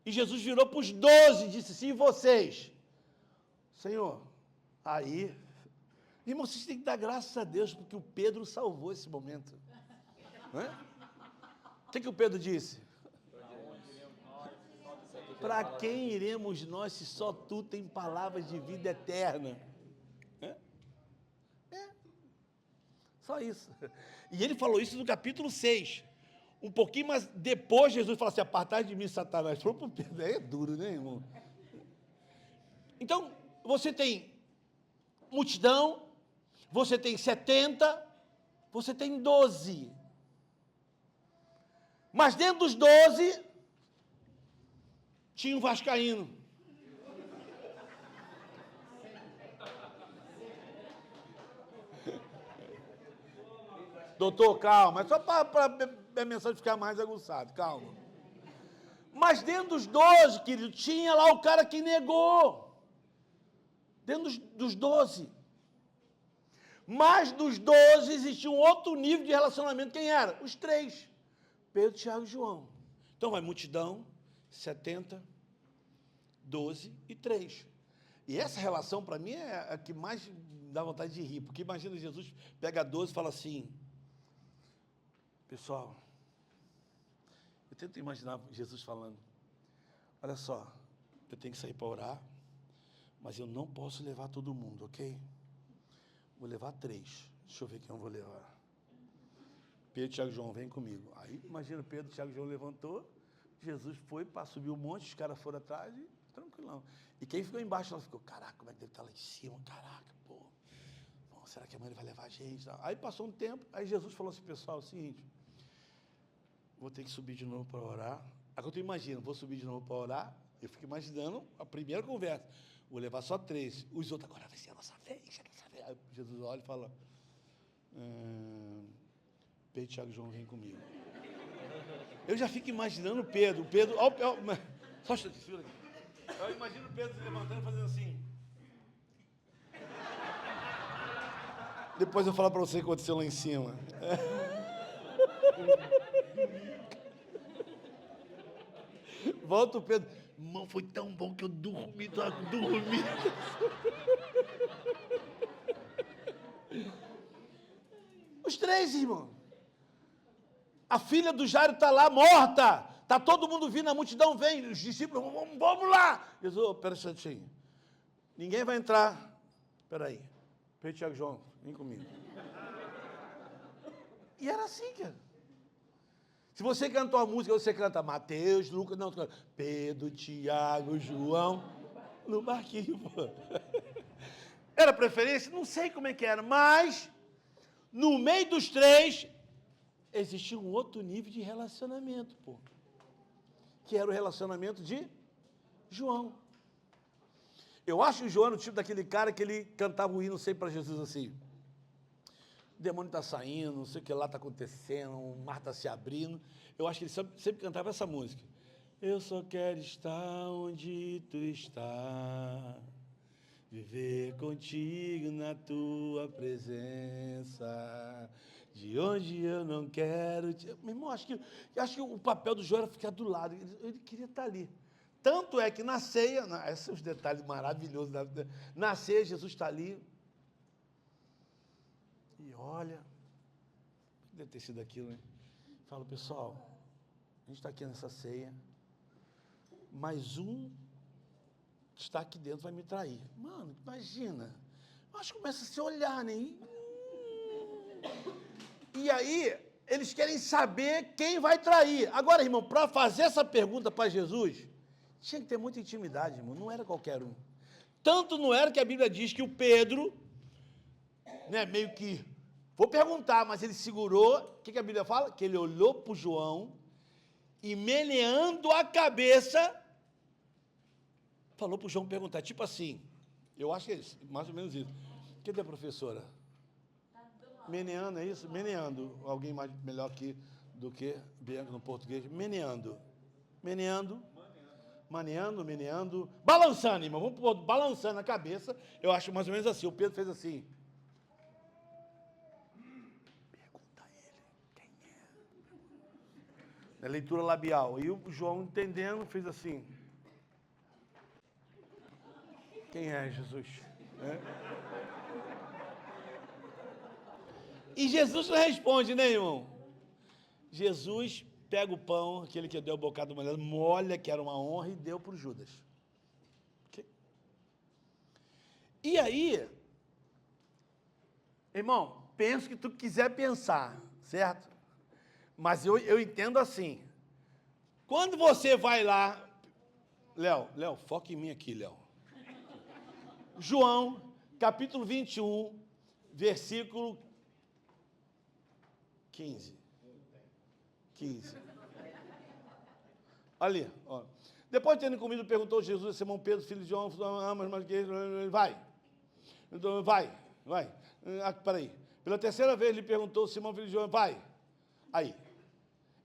e Jesus virou para os 12 e disse assim, e vocês? Senhor, aí... Irmão, vocês têm que dar graças a Deus porque o Pedro salvou esse momento. Não é? O que o Pedro disse? Para quem iremos nós se só tu tem palavras de vida eterna? Só isso. E ele falou isso no capítulo 6. Um pouquinho mais depois, Jesus falou assim, apartai de mim, Satanás. Falou para o Pedro, é duro, né, irmão? Então, você tem multidão, você tem 70, você tem 12. Mas dentro dos 12, tinha um vascaíno. Doutor, calma, é só para a mensagem ficar mais aguçada, calma. Mas dentro dos 12, querido, tinha lá o cara que negou. Dentro dos 12. Mas dos 12 existia um outro nível de relacionamento. Quem era? Os 3. Pedro, Tiago e João. Então vai multidão, 70, 12 e 3. E essa relação, para mim, é a que mais dá vontade de rir. Porque imagina Jesus pega 12 e fala assim, pessoal, eu tento imaginar Jesus falando, olha só, eu tenho que sair para orar, mas eu não posso levar todo mundo, ok? Vou levar 3. Deixa eu ver quem eu vou levar. Pedro, Tiago e João, vem comigo. Aí, imagina, Pedro, Tiago e João levantou, Jesus foi para subir o monte, os caras foram atrás e tranquilão. E quem ficou embaixo, ela ficou, caraca, como é que deve estar lá em cima? Caraca, pô. Bom, será que a mãe vai levar a gente? Aí passou um tempo, aí Jesus falou assim, pessoal, é o seguinte, vou ter que subir de novo para orar. Agora tu imagina, vou subir de novo para orar, eu fico imaginando a primeira conversa. Vou levar só 3. Os outros, agora vai ser a nossa vez, Aí Jesus olha e fala, Pedro, Tiago e João, vem comigo. Eu já fico imaginando Pedro, só segura aqui. Eu imagino o Pedro se levantando e fazendo assim. Depois eu falo para você o que aconteceu lá em cima. Volta o Pedro. Irmão, foi tão bom que eu dormi. Os três, irmão. A filha do Jairo está lá, morta. Está todo mundo vindo, a multidão vem. Os discípulos, vamos lá. Jesus, pera um instantinho. Ninguém vai entrar. Espera aí. Pedro, Tiago, João, vem comigo. E era assim, cara. Se você cantou a música, você canta Mateus, Lucas, não, tu canta Pedro, Tiago, João, no barquinho, pô. Era preferência? Não sei como é que era, mas no meio dos três existia um outro nível de relacionamento, pô. Que era o relacionamento de João. Eu acho que o João era o tipo daquele cara que ele cantava o hino sempre para Jesus assim. O demônio está saindo, não sei o que lá está acontecendo, o mar está se abrindo. Eu acho que ele sempre cantava essa música. Eu só quero estar onde tu está, viver contigo na tua presença, de onde eu não quero te... Meu irmão, acho que o papel do João era ficar do lado, ele queria estar ali. Tanto é que na ceia, esses são os detalhes maravilhosos, na ceia Jesus está ali, e olha, deve ter sido aquilo, né? Fala, pessoal, a gente está aqui nessa ceia, mas um que está aqui dentro vai me trair. Mano, imagina, acho que começa a se olhar, né? E aí, eles querem saber quem vai trair. Agora, irmão, para fazer essa pergunta para Jesus, tinha que ter muita intimidade, irmão, não era qualquer um. Tanto não era que a Bíblia diz que o Pedro, né, meio que, vou perguntar, mas ele segurou, o que a Bíblia fala? Que ele olhou para o João e meneando a cabeça, falou para o João perguntar, tipo assim, eu acho que é isso, mais ou menos isso. Cadê a professora? Meneando, é isso? Meneando. Alguém mais melhor aqui do que Bianca no português? Meneando. Meneando. Meneando. Balançando, irmão. Vamos pôr balançando a cabeça. Eu acho mais ou menos assim. O Pedro fez assim. Pergunta a ele quem é. É leitura labial. E o João, entendendo, fez assim. Quem é Jesus? É? E Jesus não responde, né, irmão? Jesus pega o pão, aquele que deu o bocado de molhado, molha, que era uma honra, e deu para o Judas. Okay? E aí, irmão, pensa o que tu quiser pensar, certo? Mas eu entendo assim. Quando você vai lá... Léo, foca em mim aqui, Léo. João, capítulo 21, versículo 15. Ali, ó. Depois de terem comido, perguntou Jesus a Simão Pedro, filho de João, amas mais que ele? Vai. Então, vai. Peraí. Pela terceira vez lhe perguntou Simão, filho de João, vai. Aí.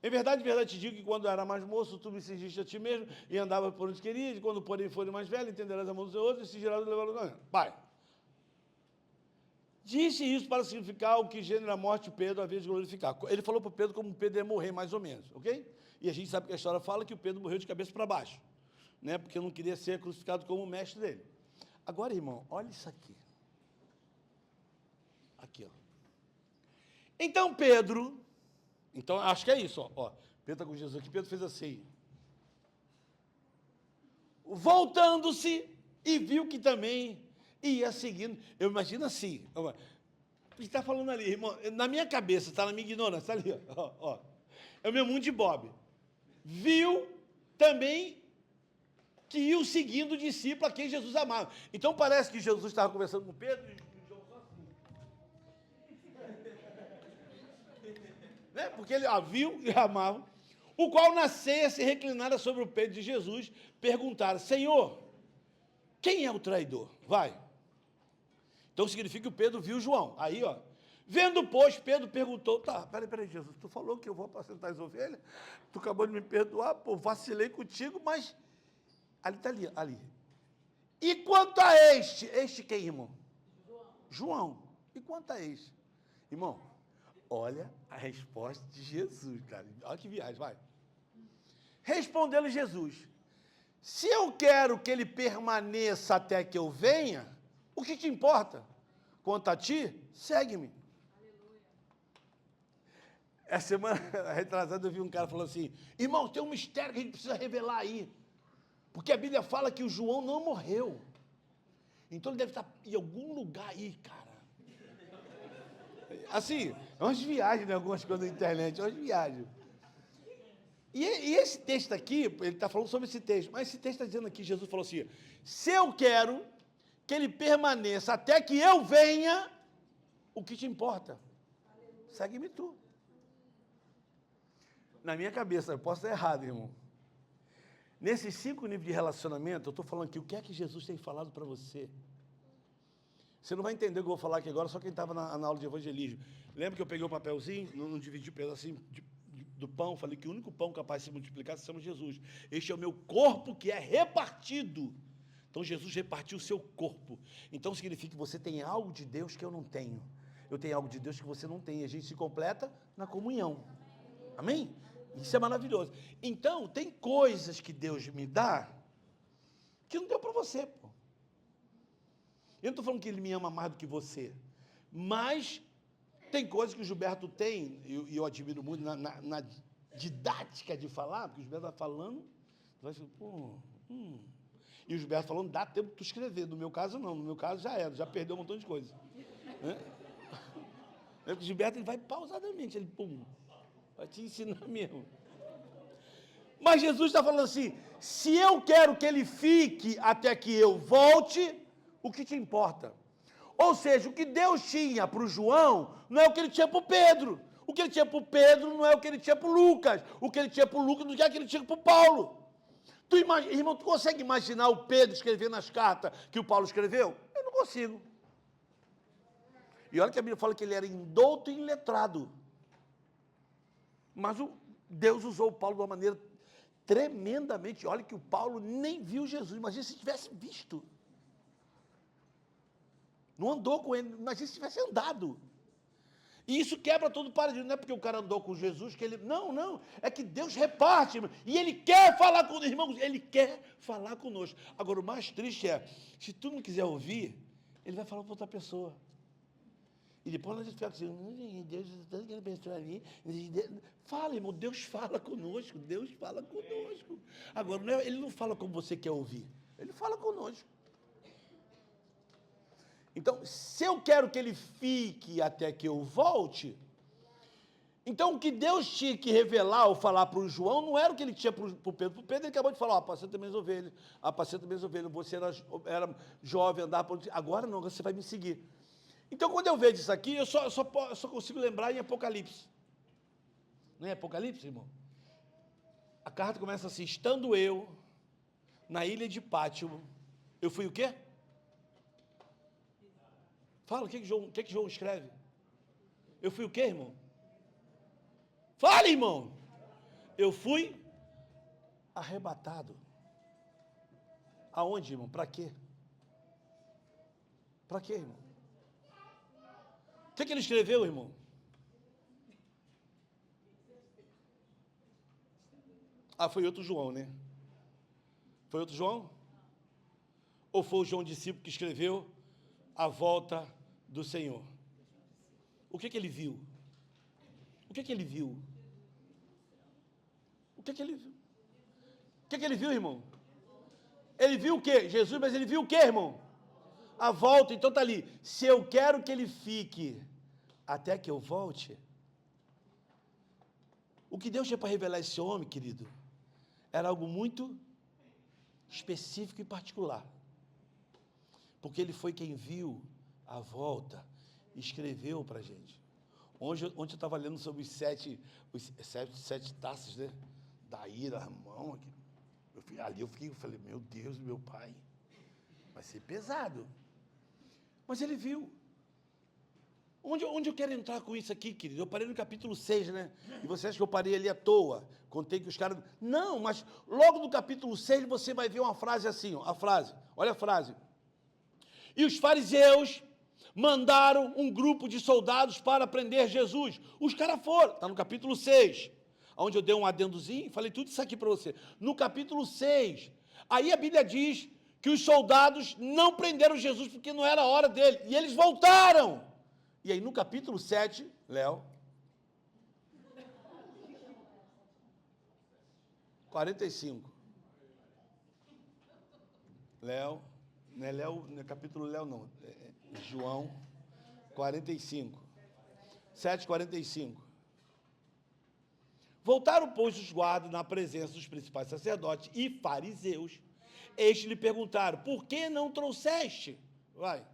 Em verdade te digo que quando era mais moço, tu me exigiste a ti mesmo e andava por onde querias, e quando, porém, fores mais velho, entenderás a mão dos outros e se gerado levarás. Vai. Disse isso para significar o que gênero a morte Pedro havia de glorificar. Ele falou para Pedro como Pedro ia morrer, mais ou menos, ok? E a gente sabe que a história fala que o Pedro morreu de cabeça para baixo, né? Porque não queria ser crucificado como o mestre dele. Agora, irmão, olha isso aqui. Aqui, ó. Então, Pedro... Então, acho que é isso, ó. Pedro está com Jesus aqui, Pedro fez assim. Voltando-se, e viu que também... ia seguindo, eu imagino assim, o que está falando ali, irmão, na minha cabeça, está na minha ignorância, está ali, ó, é o meu mundo de Bob. Viu também que iam seguindo o discípulo a quem Jesus amava. Então parece que Jesus estava conversando com Pedro e o João só assim. Né? Porque ele viu e amava, o qual na ceia se reclinara sobre o peito de Jesus, perguntaram, Senhor, quem é o traidor? Vai. Então significa que o Pedro viu João. Aí, ó. Vendo, pois, Pedro perguntou, tá, peraí, Jesus, tu falou que eu vou apacentar as ovelhas? Tu acabou de me perdoar, pô, vacilei contigo, mas Ali está ali, ali. E quanto a este? Este quem, irmão? João. E quanto a este? Irmão, olha a resposta de Jesus, cara. Olha que viagem, vai. Respondeu-lhe Jesus: se eu quero que ele permaneça até que eu venha, o que te importa? Quanto a ti, segue-me. Essa semana, retrasada, eu vi um cara falando assim: irmão, tem um mistério que a gente precisa revelar aí. Porque a Bíblia fala que o João não morreu. Então ele deve estar em algum lugar aí, cara. Assim, é umas viagens, né? Algumas coisas na internet, é umas viagens. E esse texto aqui, ele está falando sobre esse texto, mas esse texto está dizendo aqui, Jesus falou assim: se eu quero que ele permaneça até que eu venha, o que te importa? Segue-me tu. Na minha cabeça, eu posso estar errado, irmão. Nesses 5 níveis de relacionamento, eu estou falando aqui, o que é que Jesus tem falado para você? Você não vai entender o que eu vou falar aqui agora, só quem estava na aula de evangelismo. Lembra que eu peguei o papelzinho, não dividi o pedacinho do pão, falei que o único pão capaz de se multiplicar se chama Jesus. Este é o meu corpo que é repartido. Então, Jesus repartiu o seu corpo. Então, significa que você tem algo de Deus que eu não tenho. Eu tenho algo de Deus que você não tem. E a gente se completa na comunhão. Amém? Isso é maravilhoso. Então, tem coisas que Deus me dá que não deu para você, pô. Eu não estou falando que Ele me ama mais do que você, mas tem coisas que o Gilberto tem, e eu admiro muito na didática de falar, porque o Gilberto está falando, você vai falar, pô, E o Gilberto falando, dá tempo de tu escrever. No meu caso, não. No meu caso, já era, já perdeu um montão de coisa. O Gilberto, ele vai pausadamente, ele, vai te ensinar mesmo. Mas Jesus está falando assim, se eu quero que ele fique até que eu volte, o que te importa? Ou seja, o que Deus tinha para o João, não é o que ele tinha para o Pedro. O que ele tinha para o Pedro não é o que ele tinha para o Lucas. O que ele tinha para o Lucas não é o que ele tinha para o Paulo. Irmão, tu consegue imaginar o Pedro escrevendo as cartas que o Paulo escreveu? Eu não consigo. E olha que a Bíblia fala que ele era indouto e iletrado. Mas Deus usou o Paulo de uma maneira tremendamente. Olha que o Paulo nem viu Jesus. Imagina se tivesse visto. Não andou com ele. Imagina se tivesse andado. E isso quebra todo o paradigma. Não é porque o cara andou com Jesus que ele... Não. É que Deus reparte. E Ele quer falar conosco. Irmãos, Ele quer falar conosco. Agora, o mais triste é, se tu não quiser ouvir, Ele vai falar para outra pessoa. E depois nós ficamos assim, Deus está querendo pensar ali. Fala, irmão, Deus fala conosco. Deus fala conosco. Agora, Ele não fala como você quer ouvir. Ele fala conosco. Então, se eu quero que ele fique até que eu volte, então o que Deus tinha que revelar ou falar para o João não era o que ele tinha para o Pedro. Para o Pedro ele acabou de falar, apacenta minhas ovelhas, você era jovem, andava por... Agora não, agora você vai me seguir. Então, quando eu vejo isso aqui, eu só consigo lembrar em Apocalipse. Não é Apocalipse, irmão? A carta começa assim, estando eu na ilha de Pátimo, eu fui o quê? Fala, o que João escreve? Eu fui o quê, irmão? Fala, irmão! Eu fui arrebatado. Aonde, irmão? Para quê? Para quê, irmão? O que ele escreveu, irmão? Foi outro João, né? Foi outro João? Ou foi o João discípulo que escreveu a volta do Senhor? O que ele viu? O que ele viu? O que ele viu? O que ele viu, irmão? Ele viu o quê? Jesus, mas ele viu o quê, irmão? A volta. Então está ali, se eu quero que ele fique até que eu volte, o que Deus tinha para revelar a esse homem, querido, era algo muito específico e particular. Porque ele foi quem viu a volta e escreveu para a gente. Ontem eu estava lendo sobre os sete taças, né? Da ira, irmão. Ali eu falei, meu Deus, meu pai, vai ser pesado. Mas ele viu. Onde eu quero entrar com isso aqui, querido? Eu parei no capítulo 6, né? E você acha que eu parei ali à toa? Contei que os caras... Não, mas logo no capítulo 6 você vai ver uma frase assim, ó, olha a frase. E os fariseus mandaram um grupo de soldados para prender Jesus. Os caras foram, está no capítulo 6, onde eu dei um adendozinho, falei tudo isso aqui para você. No capítulo 6, aí a Bíblia diz que os soldados não prenderam Jesus porque não era a hora dele, e eles voltaram. E aí no capítulo 7, Léo, 45. Léo, não é Léo, não é capítulo Léo, não. É João 45. 7:45. Voltaram, pois, os guardas na presença dos principais sacerdotes e fariseus. Estes lhe perguntaram, por que não trouxeste? Vai.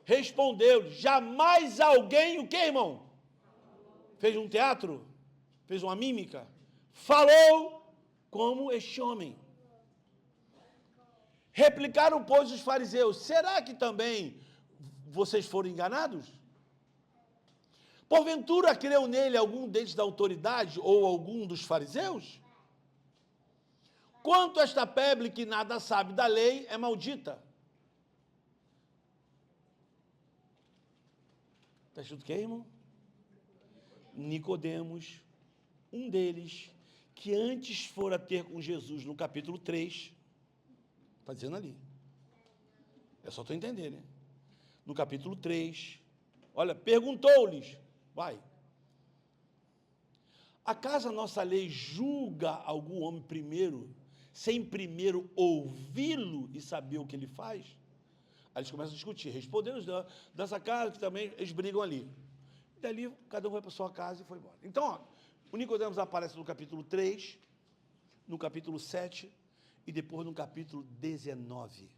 Respondeu-lhe, jamais alguém, o quê, irmão? Fez um teatro? Fez uma mímica? Falou como este homem. Replicaram, pois, os fariseus, será que também vocês foram enganados? Porventura creu nele algum deles da autoridade ou algum dos fariseus? Quanto a esta plebe que nada sabe da lei, é maldita. Está escrito o quê, irmão? Nicodemos, um deles, que antes fora ter com Jesus no capítulo 3, está dizendo ali. É só tu entender, né? No capítulo 3, olha, perguntou-lhes, vai. Acaso a nossa lei julga algum homem primeiro, sem primeiro ouvi-lo e saber o que ele faz? Aí eles começam a discutir, respondendo dessa casa, que também eles brigam ali. E dali, cada um vai para sua casa e foi embora. Então, ó, o Nicodemos aparece no capítulo 3, no capítulo 7 e depois no capítulo 19.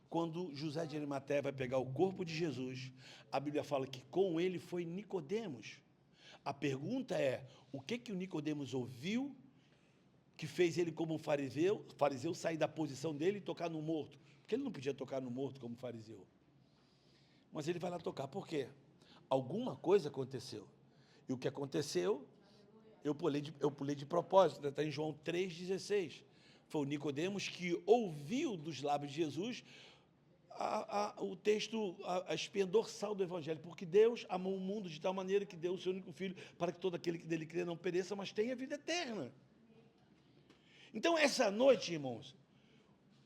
Quando José de Arimateia vai pegar o corpo de Jesus, a Bíblia fala que com ele foi Nicodemos. A pergunta é, o que o Nicodemos ouviu que fez ele como um fariseu sair da posição dele e tocar no morto? Porque ele não podia tocar no morto como fariseu. Mas ele vai lá tocar. Por quê? Alguma coisa aconteceu. E o que aconteceu, eu pulei de propósito, está em João 3,16. Foi o Nicodemos que ouviu dos lábios de Jesus o texto, a espinha dorsal do Evangelho, porque Deus amou o mundo de tal maneira que deu o seu único Filho para que todo aquele que dele crê não pereça, mas tenha vida eterna. Então, essa noite, irmãos,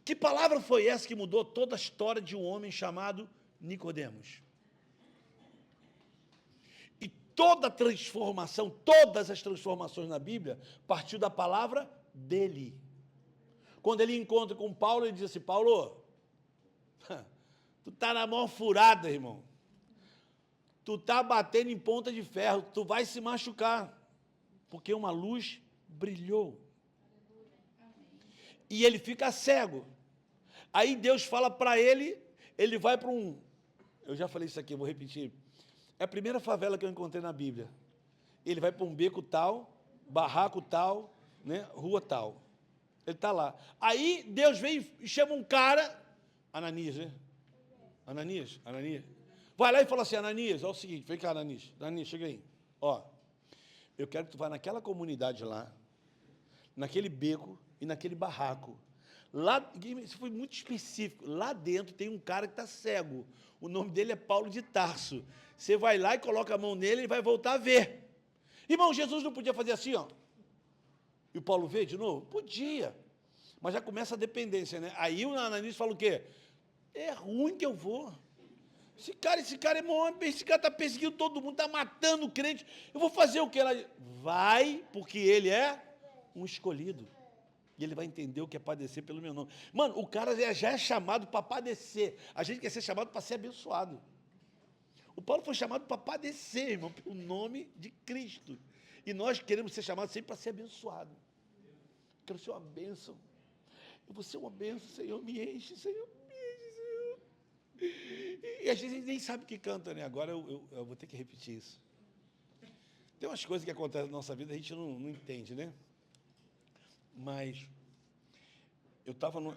que palavra foi essa que mudou toda a história de um homem chamado Nicodemos? E toda a transformação, todas as transformações na Bíblia, partiu da palavra dele. Quando ele encontra com Paulo, ele diz assim, Paulo, tu tá na mão furada, irmão. Tu tá batendo em ponta de ferro, tu vai se machucar, porque uma luz brilhou. E ele fica cego. Aí Deus fala para ele, ele vai para um... Eu já falei isso aqui, eu vou repetir. É a primeira favela que eu encontrei na Bíblia. Ele vai para um beco tal, barraco tal, né, rua tal. Ele está lá. Aí Deus vem e chama um cara, Ananias, né? Ananias. Vai lá e fala assim, Ananias, olha o seguinte, vem cá, Ananias, chega aí. Ó, eu quero que tu vá naquela comunidade lá, naquele beco e naquele barraco. Lá, isso foi muito específico, lá dentro tem um cara que está cego, o nome dele é Paulo de Tarso. Você vai lá e coloca a mão nele e vai voltar a ver. Irmão, Jesus não podia fazer assim, ó. E o Paulo vê de novo? Podia. Mas já começa a dependência, né? Aí o Ananias fala o quê? É ruim que eu vou. Esse cara é mau, esse cara está perseguindo todo mundo, está matando o crente. Eu vou fazer o quê? Vai, porque ele é um escolhido. E ele vai entender o que é padecer pelo meu nome. Mano, o cara já é chamado para padecer. A gente quer ser chamado para ser abençoado. O Paulo foi chamado para padecer, irmão, pelo nome de Cristo. E nós queremos ser chamados sempre para ser abençoado. Eu quero ser uma bênção. Eu vou ser uma bênção, Senhor, me enche, Senhor, me enche, Senhor. E a gente nem sabe o que canta, né? Agora eu vou ter que repetir isso. Tem umas coisas que acontecem na nossa vida, a gente não entende, né? Mas eu estava no...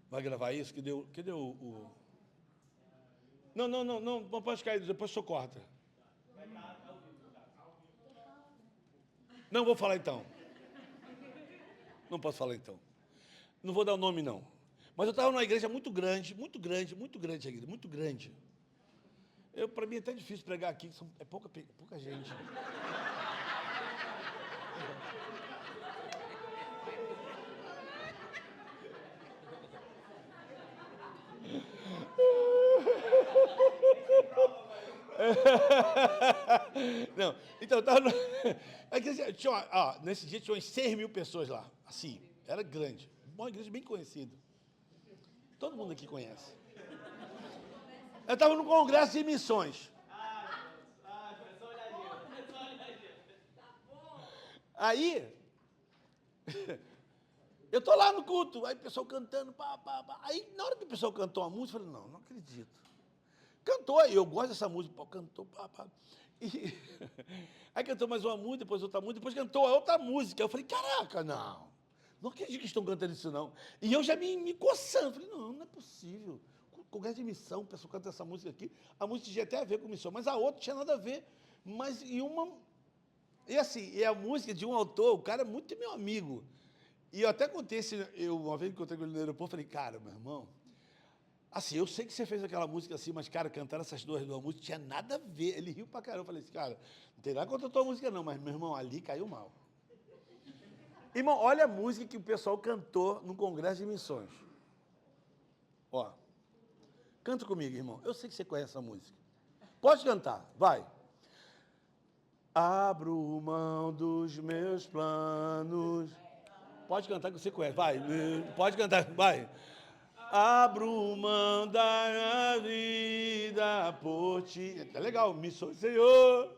Vai gravar isso? Cadê o... Não pode cair, depois o senhor corta. Não vou falar então. Não posso falar então. Não vou dar o nome não. Mas eu estava numa igreja muito grande a igreja, muito grande. Para mim é até difícil pregar aqui, é pouca gente. Não, então, nesse dia tinha umas 6.000 pessoas lá, assim, era grande, uma igreja bem conhecida. Todo mundo aqui conhece. Eu estava no congresso de missões. Aí, eu estou lá no culto, aí o pessoal cantando, Aí, na hora que o pessoal cantou a música, eu falei, não acredito. Cantou, aí eu gosto dessa música, cantou, E, aí cantou mais uma música, depois outra música, depois cantou a outra música. Eu falei, caraca, não acredito que estão cantando isso, não. E eu já me coçando, falei, não é possível. Congresso de missão, o pessoal canta essa música aqui, a música tinha até a ver com missão, mas a outra não tinha nada a ver. Mas e a música de um autor, o cara é muito meu amigo. E eu até contei, uma vez que eu encontrei com ele no aeroporto, falei, cara, meu irmão, assim, eu sei que você fez aquela música assim, mas, cara, cantar essas duas músicas tinha nada a ver. Ele riu pra caramba. Eu falei assim, cara, não tem nada contra a tua música não, mas, meu irmão, ali caiu mal. Irmão, olha a música que o pessoal cantou no Congresso de Missões. Ó, canta comigo, irmão. Eu sei que você conhece essa música. Pode cantar, vai. Abro mão dos meus planos. Pode cantar que você conhece, vai. Pode cantar, vai. Abro mão da minha vida por ti. É legal, missões, Senhor.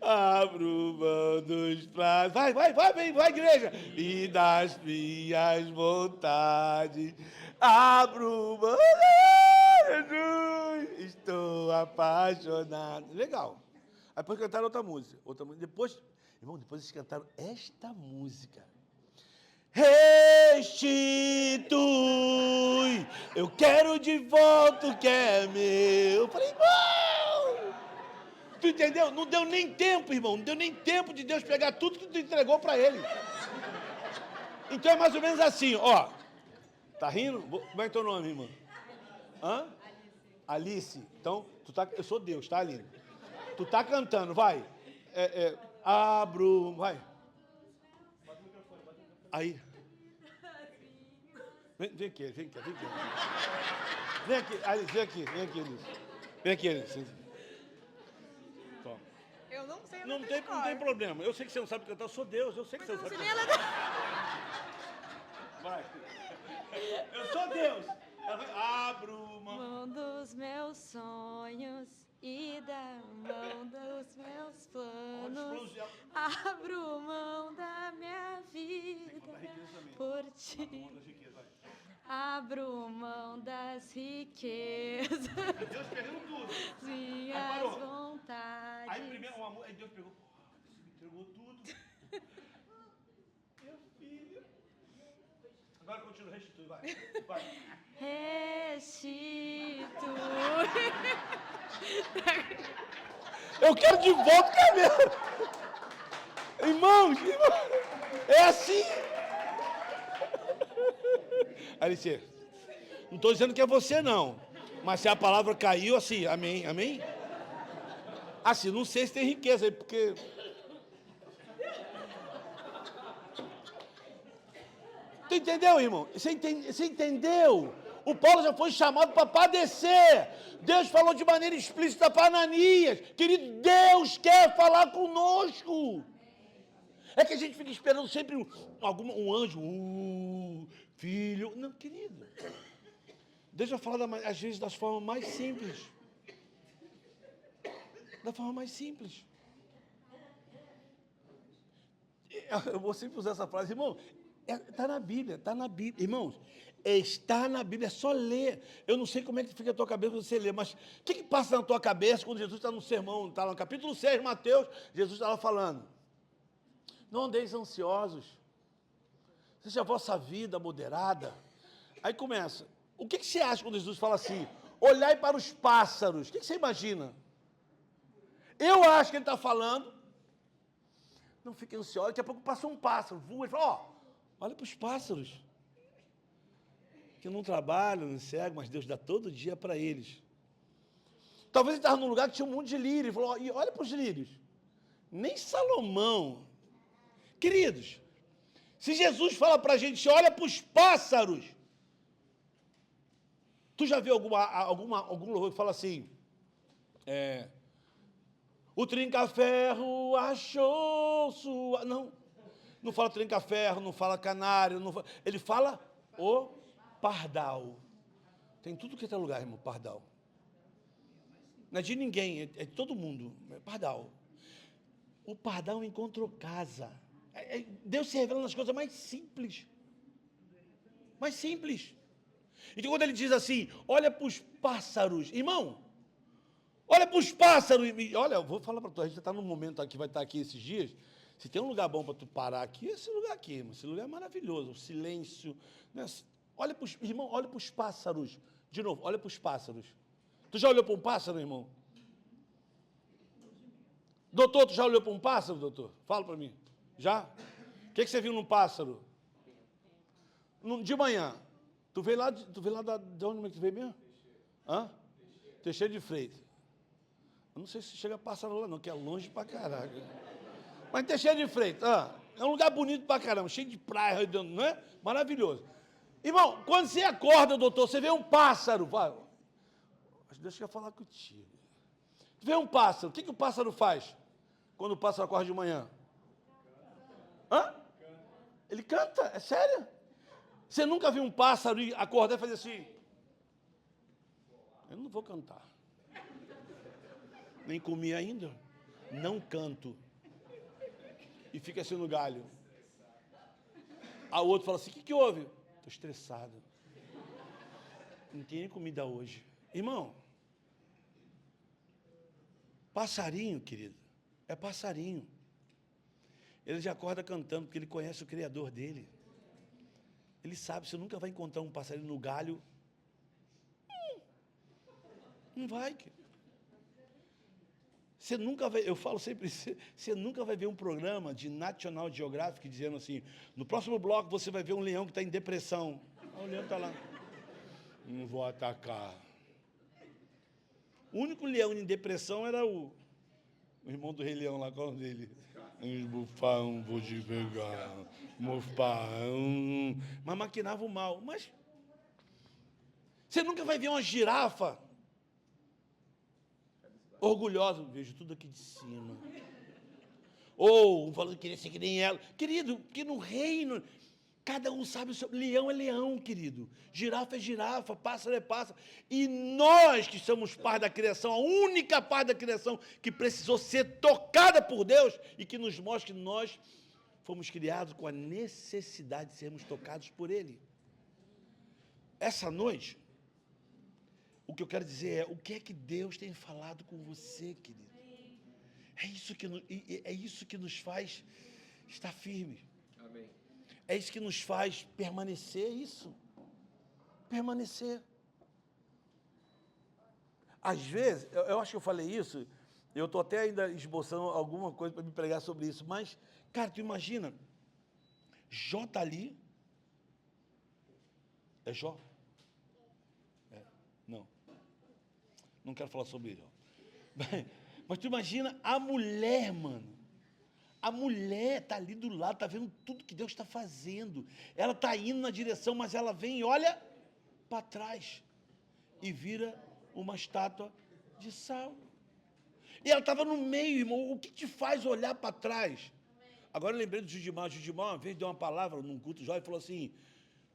Abro mão dos pratos. Vai, igreja. E das minhas vontades. Abro mão, Jesus. Estou apaixonado. Legal. Aí depois cantaram outra música. Depois eles cantaram esta música. Restitui, eu quero de volta o que é meu. Eu falei, irmão, tu entendeu? Não deu nem tempo, irmão, não deu nem tempo de Deus pegar tudo que tu entregou para ele. Então é mais ou menos assim, ó. Tá rindo? Como é teu nome, irmã? Hã? Alice. Então, eu sou Deus, tá, Aline? Tu tá cantando, vai. Abro, vai. Aí. Vem aqui. Vem aqui, Alice, vem aqui, Alice. Vem aqui, Alice. Toma. Eu não sei. Não tem problema. Eu sei que você não sabe cantar, eu sou Deus, eu sei que você não sabe cantar. Vai. Eu sou Deus. Abro mão dos meus sonhos e da mão dos meus planos. Abro mão da minha vida por ti. Abro mão das riquezas. Deus pegando tudo. Minhas vontades. Aí primeiro aí Deus pegou, você me entregou tudo. Meu filho. Agora continua, restitui, vai. Restitui. Eu quero de volta o cabelo. Irmãos, é assim. Alice, não estou dizendo que é você, não. Mas se a palavra caiu, assim, amém, amém? Assim, não sei se tem riqueza aí, porque... Tu entendeu, irmão? Você entendeu? O Paulo já foi chamado para padecer. Deus falou de maneira explícita para Ananias. Querido, Deus quer falar conosco. É que a gente fica esperando sempre um anjo, filho. Não, querido. Deus vai falar, às vezes, das formas mais simples. Da forma mais simples. Eu vou sempre usar essa frase, irmão. Está na Bíblia, irmãos, está na Bíblia, é só ler. Eu não sei como é que fica a tua cabeça quando você lê, mas o que passa na tua cabeça quando Jesus está no sermão, está lá no capítulo 6, Mateus, Jesus está lá falando, não andeis ansiosos, seja a vossa vida moderada. Aí começa, o que você acha quando Jesus fala assim, olhai para os pássaros. O que você imagina? Eu acho que ele está falando, não fique ansioso, daqui a pouco passa um pássaro, voa, ele fala, ó, olha para os pássaros, que não trabalham, não cegam, mas Deus dá todo dia para eles. Talvez ele estava num lugar que tinha um monte de lírios, ele falou, e olha para os lírios. Nem Salomão. Queridos, se Jesus fala para a gente, olha para os pássaros, tu já viu algum louvor que fala assim, o trinca-ferro achou sua... Não fala trinca-ferro, não fala canário, não fala... Ele fala o pardal. Tem tudo que é lugar, irmão, pardal. Não é de ninguém, é de todo mundo, é pardal. O pardal encontrou casa. Deus se revela nas coisas mais simples. Mais simples. Então, quando ele diz assim, olha para os pássaros, irmão, olha para os pássaros. Olha, eu vou falar para tu, a gente está num momento aqui, vai estar aqui esses dias. Se tem um lugar bom para tu parar aqui, é esse lugar aqui, irmão. Esse lugar é maravilhoso, o silêncio. Né? Olha para os, irmão, olha para os pássaros. De novo, olha para os pássaros. Tu já olhou para um pássaro, irmão? Doutor, tu já olhou para um pássaro, doutor? Fala para mim. Já? O que você viu num pássaro? De manhã. Tu veio lá de onde é que tu veio mesmo? Hã? Teixeira de Freitas. Eu não sei se chega pássaro lá não, que é longe pra caraca. Mas Teixeira de Freitas, é um lugar bonito pra caramba, cheio de praia, não é? Maravilhoso. Irmão, quando você acorda, doutor, você vê um pássaro. Acho que Deus quer falar contigo. Vê um pássaro. O que o pássaro faz quando o pássaro acorda de manhã? Hã? Ele canta, é sério? Você nunca viu um pássaro acordar e fazer assim? Eu não vou cantar. Nem comi ainda. Não canto. E fica assim no galho. Aí o outro fala assim, o que houve? Estou estressado. Não tem nem comida hoje. Irmão, passarinho, querido, é passarinho. Ele já acorda cantando, porque ele conhece o Criador dele. Ele sabe, você nunca vai encontrar um passarinho no galho. Não vai, querido. Você nunca vai, eu falo sempre, você nunca vai ver um programa de National Geographic dizendo assim, no próximo bloco você vai ver um leão que está em depressão. O leão está lá. Não vou atacar. O único leão em depressão era o irmão do Rei Leão lá, qual é o nome dele? Bufão, vou te pegar. Mufão. Mas maquinava o mal. Mas você nunca vai ver uma girafa orgulhosa. Vejo tudo aqui de cima. Ou falando que queria ser que nem ela. Querido, que no reino... Cada um sabe o seu... Leão é leão, querido. Girafa é girafa, pássaro é pássaro. E nós que somos parte da criação, a única parte da criação que precisou ser tocada por Deus e que nos mostra que nós fomos criados com a necessidade de sermos tocados por Ele. Essa noite, o que eu quero dizer é, o que é que Deus tem falado com você, querido? É isso que nos faz estar firmes. Amém. É isso que nos faz permanecer, isso. Permanecer. Às vezes, eu acho que eu falei isso, eu estou até ainda esboçando alguma coisa para me pregar sobre isso, mas, cara, tu imagina, Jó está ali. É Jó? Não. Não quero falar sobre ele. Mas tu imagina a mulher, mano. A mulher está ali do lado, está vendo tudo que Deus está fazendo. Ela está indo na direção, mas ela vem e olha para trás. E vira uma estátua de sal. E ela estava no meio, irmão. O que te faz olhar para trás? Agora eu lembrei do Judimar. O Judimar uma vez deu uma palavra num culto jovem e falou assim,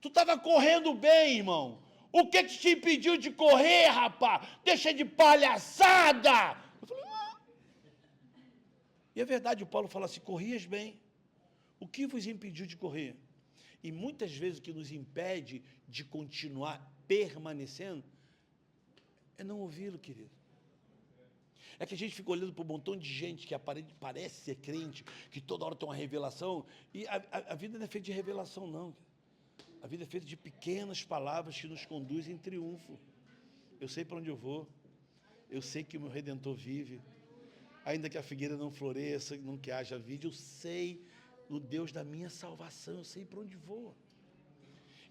tu estava correndo bem, irmão. O que te impediu de correr, rapaz? Deixa de palhaçada. Eu falei, E é verdade, o Paulo fala assim, corrias bem. O que vos impediu de correr? E muitas vezes o que nos impede de continuar permanecendo é não ouvi-lo, querido. É que a gente fica olhando para um montão de gente que parece ser crente, que toda hora tem uma revelação, e a vida não é feita de revelação, não. A vida é feita de pequenas palavras que nos conduzem em triunfo. Eu sei para onde eu vou. Eu sei que o meu Redentor vive. Ainda que a figueira não floresça, não que haja vide, eu sei o Deus da minha salvação, eu sei para onde vou.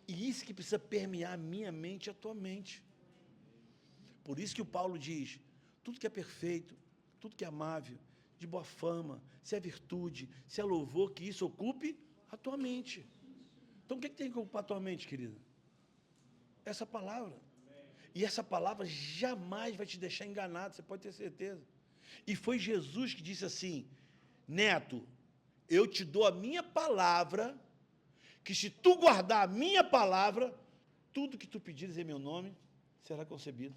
E isso que precisa permear a minha mente e a tua mente. Por isso que o Paulo diz, tudo que é perfeito, tudo que é amável, de boa fama, se é virtude, se é louvor, que isso ocupe a tua mente. Então o que tem que ocupar a tua mente, querida? Essa palavra. E essa palavra jamais vai te deixar enganado, você pode ter certeza. E foi Jesus que disse assim, Neto, eu te dou a minha palavra, que se tu guardar a minha palavra, tudo que tu pedires em meu nome será concebido.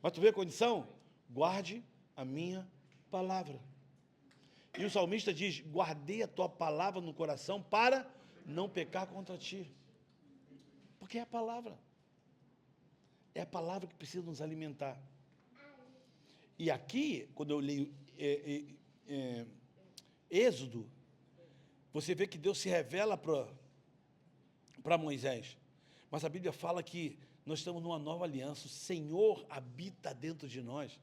Mas tu vê a condição? Guarde a minha palavra. E o salmista diz, guardei a tua palavra no coração para não pecar contra ti. Porque é a palavra. É a palavra que precisa nos alimentar. E aqui, quando eu leio Êxodo, você vê que Deus se revela para Moisés. Mas a Bíblia fala que nós estamos numa nova aliança. O Senhor habita dentro de nós.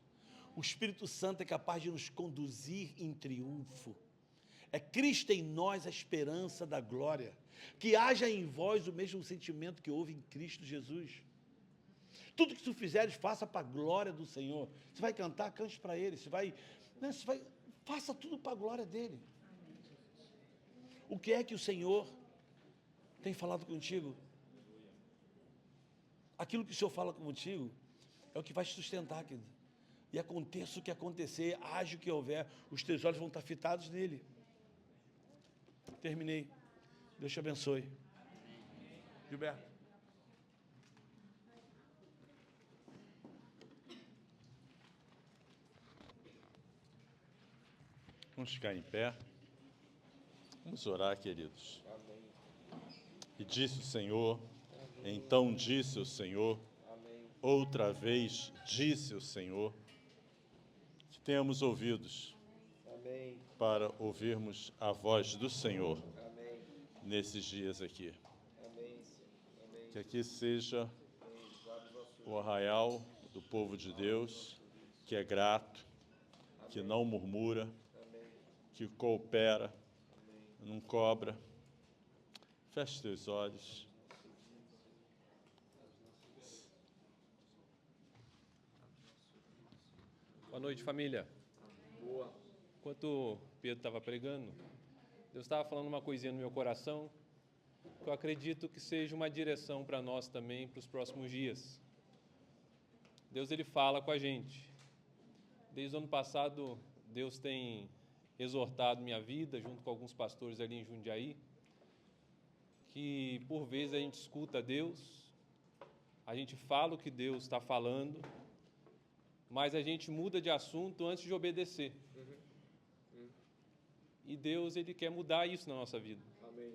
O Espírito Santo é capaz de nos conduzir em triunfo. É Cristo em nós a esperança da glória. Que haja em vós o mesmo sentimento que houve em Cristo Jesus. Tudo que tu fizeres, faça para a glória do Senhor. Você vai cantar, cante para Ele. Faça tudo para a glória dEle. O que é que o Senhor tem falado contigo? Aquilo que o Senhor fala contigo é o que vai te sustentar, querido. E aconteça o que acontecer, haja o que houver, os teus olhos vão estar fitados nele. Terminei. Deus te abençoe. Gilberto. Vamos ficar em pé. Vamos orar, queridos. E disse o Senhor, então disse o Senhor, outra vez disse o Senhor, que tenhamos ouvidos para ouvirmos a voz do Senhor nesses dias aqui. Que aqui seja o arraial do povo de Deus, que é grato, que não murmura, que coopera, não cobra. Feche teus olhos. Boa noite, família. Boa. Enquanto o Pedro estava pregando, Deus estava falando uma coisinha no meu coração, que eu acredito que seja uma direção para nós também, para os próximos dias. Deus, Ele fala com a gente. Desde o ano passado, Deus tem exortado minha vida, junto com alguns pastores ali em Jundiaí, que por vezes a gente escuta Deus, a gente fala o que Deus está falando, mas a gente muda de assunto antes de obedecer. E Deus, Ele quer mudar isso na nossa vida. Amém.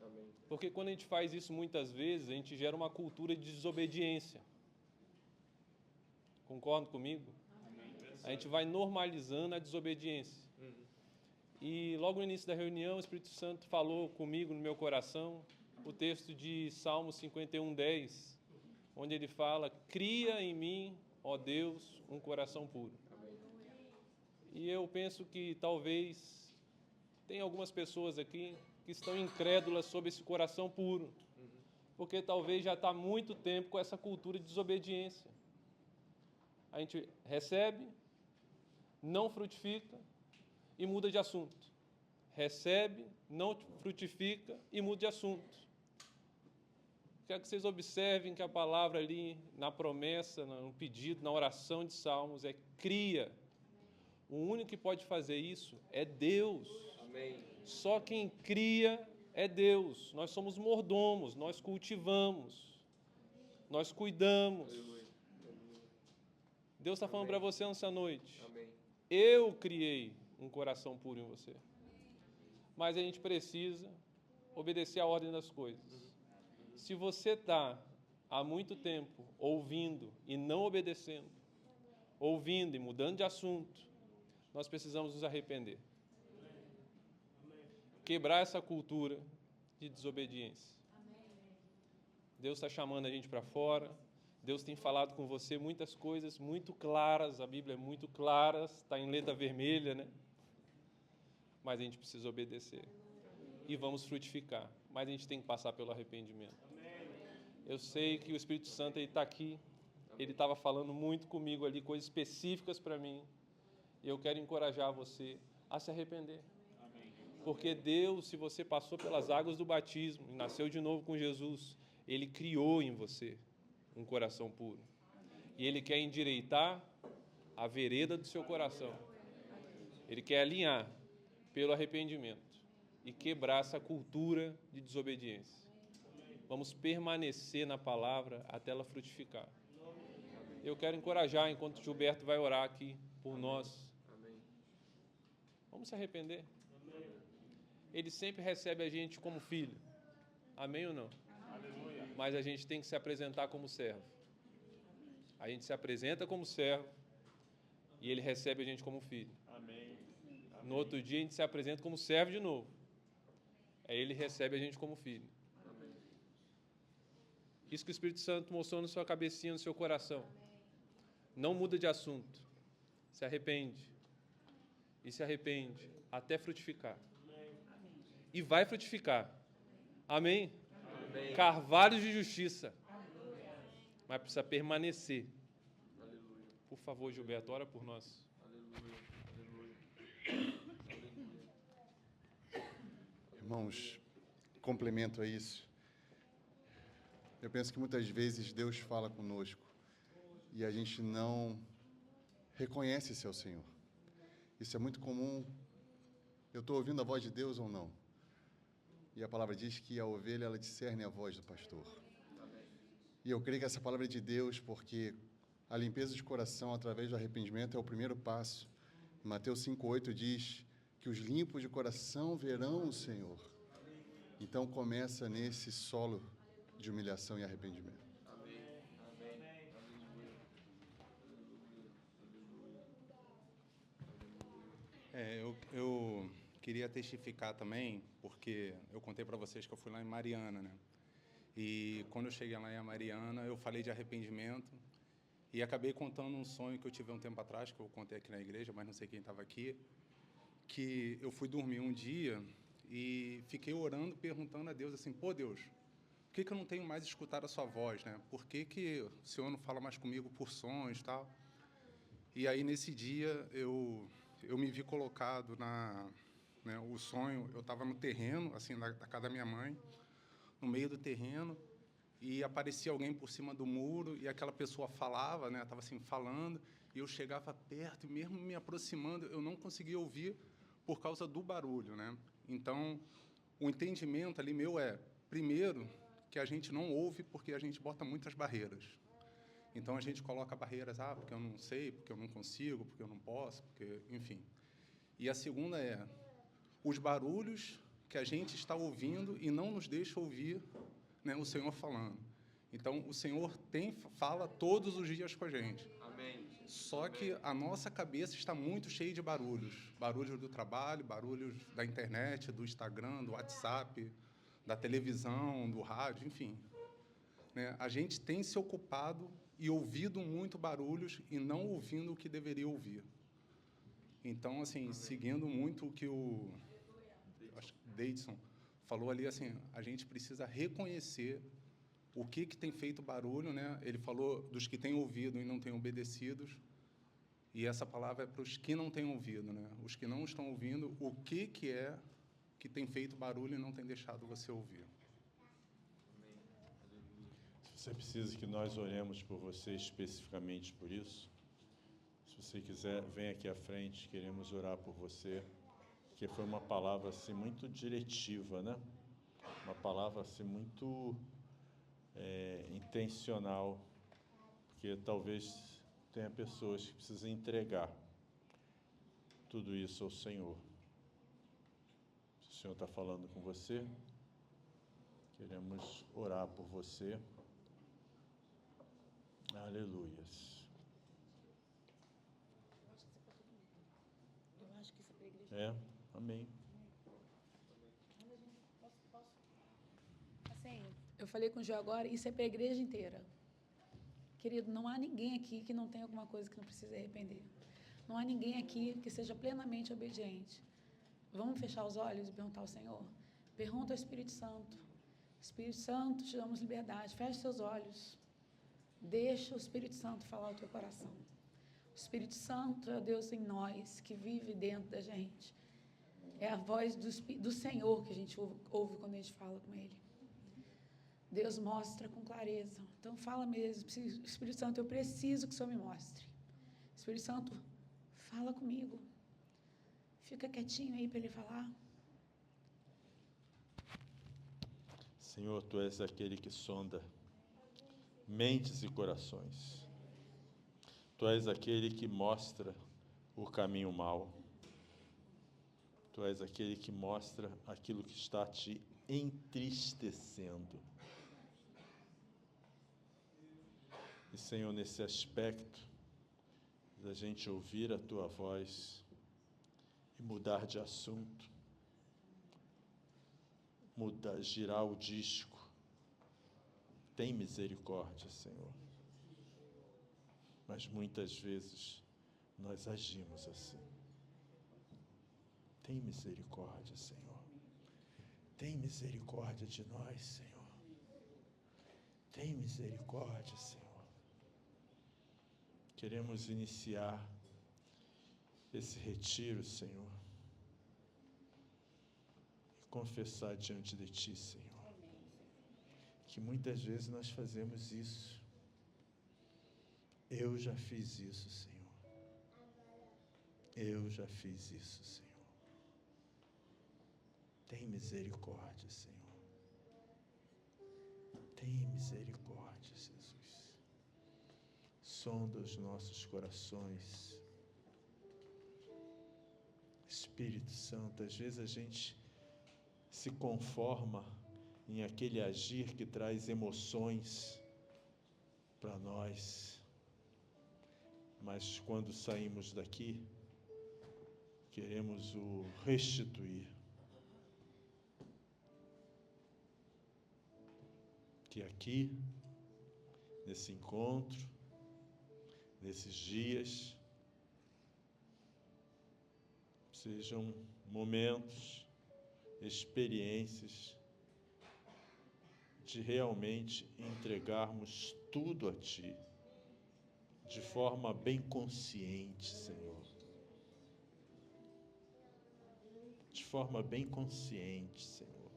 Amém. Porque quando a gente faz isso muitas vezes, a gente gera uma cultura de desobediência. Concordam comigo? Amém. A gente vai normalizando a desobediência. E logo no início da reunião, o Espírito Santo falou comigo no meu coração o texto de Salmo 51:10, onde ele fala, cria em mim, ó Deus, um coração puro. Amém. E eu penso que talvez tem algumas pessoas aqui que estão incrédulas sobre esse coração puro, porque talvez já está há muito tempo com essa cultura de desobediência. A gente recebe, não frutifica e muda de assunto. Recebe, não frutifica e muda de assunto. Quero que vocês observem que a palavra ali, na promessa, no pedido, na oração de Salmos, é cria. O único que pode fazer isso é Deus. Amém. Só quem cria é Deus. Nós somos mordomos, nós cultivamos, nós cuidamos. Deus está falando para você nessa noite. Amém. Eu criei um coração puro em você. Mas a gente precisa obedecer à ordem das coisas. Se você está há muito tempo ouvindo e não obedecendo, ouvindo e mudando de assunto, nós precisamos nos arrepender. Quebrar essa cultura de desobediência. Deus está chamando a gente para fora, Deus tem falado com você muitas coisas muito claras, a Bíblia é muito clara, está em letra vermelha, né? Mas a gente precisa obedecer. E vamos frutificar. Mas a gente tem que passar pelo arrependimento. Eu sei que o Espírito Santo está aqui. Ele estava falando muito comigo ali, coisas específicas para mim. E eu quero encorajar você a se arrepender. Porque Deus, se você passou pelas águas do batismo e nasceu de novo com Jesus, Ele criou em você um coração puro. E Ele quer endireitar a vereda do seu coração. Ele quer alinhar pelo arrependimento e quebrar essa cultura de desobediência. Vamos permanecer na palavra até ela frutificar. Eu quero encorajar, enquanto o Gilberto vai orar aqui por nós. Vamos se arrepender. Ele sempre recebe a gente como filho. Amém ou não? Mas a gente tem que se apresentar como servo. A gente se apresenta como servo e ele recebe a gente como filho. No outro dia a gente se apresenta como servo de novo. Aí ele recebe a gente como filho. Isso que o Espírito Santo mostrou na sua cabecinha, no seu coração. Não muda de assunto. Se arrepende. E se arrepende até frutificar. E vai frutificar. Amém? Amém. Carvalhos de justiça. Mas precisa permanecer. Aleluia. Por favor, Gilberto, ora por nós. Aleluia. Irmãos, complemento a isso. Eu penso que muitas vezes Deus fala conosco e a gente não reconhece esse é o Senhor. Isso é muito comum. Eu estou ouvindo a voz de Deus ou não? E a palavra diz que a ovelha, ela discerne a voz do pastor. E eu creio que essa palavra é de Deus, porque a limpeza de coração através do arrependimento é o primeiro passo. Mateus 5,8 diz que os limpos de coração verão o Senhor. Então começa nesse solo de humilhação e arrependimento. Eu queria testificar também, porque eu contei para vocês que eu fui lá em Mariana, né? E quando eu cheguei lá em Mariana, eu falei de arrependimento e acabei contando um sonho que eu tive um tempo atrás, que eu contei aqui na igreja, mas não sei quem estava aqui, que eu fui dormir um dia e fiquei orando, perguntando a Deus assim, pô, Deus, por que eu não tenho mais escutado a sua voz, né? Por que o Senhor não fala mais comigo por sonhos e tal? E aí, nesse dia, eu me vi colocado né, o sonho, eu estava no terreno, assim, da casa da minha mãe, no meio do terreno, e aparecia alguém por cima do muro, e aquela pessoa falava, né, estava assim, falando, e eu chegava perto, e mesmo me aproximando, eu não conseguia ouvir por causa do barulho, né? Então, o entendimento ali meu é, primeiro, que a gente não ouve porque a gente bota muitas barreiras. Então, a gente coloca barreiras, porque eu não sei, porque eu não consigo, porque eu não posso, porque, enfim. E a segunda é os barulhos que a gente está ouvindo e não nos deixa ouvir, né, o Senhor falando. Então, o Senhor fala todos os dias com a gente. Amém. Só que a nossa cabeça está muito cheia de barulhos. Barulhos do trabalho, barulhos da internet, do Instagram, do WhatsApp, da televisão, do rádio, enfim. Né? A gente tem se ocupado e ouvido muito barulhos e não ouvindo o que deveria ouvir. Então, assim, seguindo muito o que o Deidson falou ali, assim, a gente precisa reconhecer o que tem feito barulho, né? Ele falou dos que têm ouvido e não têm obedecido, e essa palavra é para os que não têm ouvido, né? Os que não estão ouvindo, o que é que tem feito barulho e não tem deixado você ouvir. Se você precisa que nós oremos por você especificamente por isso, se você quiser, vem aqui à frente, queremos orar por você, porque foi uma palavra assim muito diretiva, né? Uma palavra assim muito intencional, porque talvez tenha pessoas que precisam entregar tudo isso ao Senhor. Se o Senhor está falando com você, queremos orar por você. Aleluias. Eu acho que isso é para a igreja. Amém. Assim, eu falei com o Gil agora, isso é para a igreja inteira. Querido, não há ninguém aqui que não tenha alguma coisa que não precise arrepender. Não há ninguém aqui que seja plenamente obediente. Vamos fechar os olhos e perguntar ao Senhor? Pergunta ao Espírito Santo. Espírito Santo, te damos liberdade. Feche seus olhos. Deixa o Espírito Santo falar o teu coração. O Espírito Santo é o Deus em nós, que vive dentro da gente. É a voz do Senhor que a gente ouve quando a gente fala com Ele. Deus mostra com clareza. Então fala mesmo. Espírito Santo, eu preciso que o Senhor me mostre. Espírito Santo, fala comigo. Fica quietinho aí para Ele falar. Senhor, Tu és aquele que sonda mentes e corações. Tu és aquele que mostra o caminho mau. Tu és aquele que mostra aquilo que está te entristecendo. E, Senhor, nesse aspecto da gente ouvir a Tua voz e mudar de assunto, girar o disco, tem misericórdia, Senhor. Mas muitas vezes nós agimos assim. Tem misericórdia, Senhor. Tem misericórdia de nós, Senhor. Tem misericórdia, Senhor. Queremos iniciar esse retiro, Senhor, e confessar diante de Ti, Senhor, que muitas vezes nós fazemos isso. Eu já fiz isso, Senhor. Eu já fiz isso, Senhor. Tem misericórdia, Senhor. Tem misericórdia, Jesus. Sonda os nossos corações. Espírito Santo, às vezes a gente se conforma em aquele agir que traz emoções para nós, mas quando saímos daqui, queremos o restituir. Que aqui, nesse encontro, nesses dias, sejam momentos, experiências de realmente entregarmos tudo a Ti, de forma bem consciente, Senhor. De forma bem consciente, Senhor.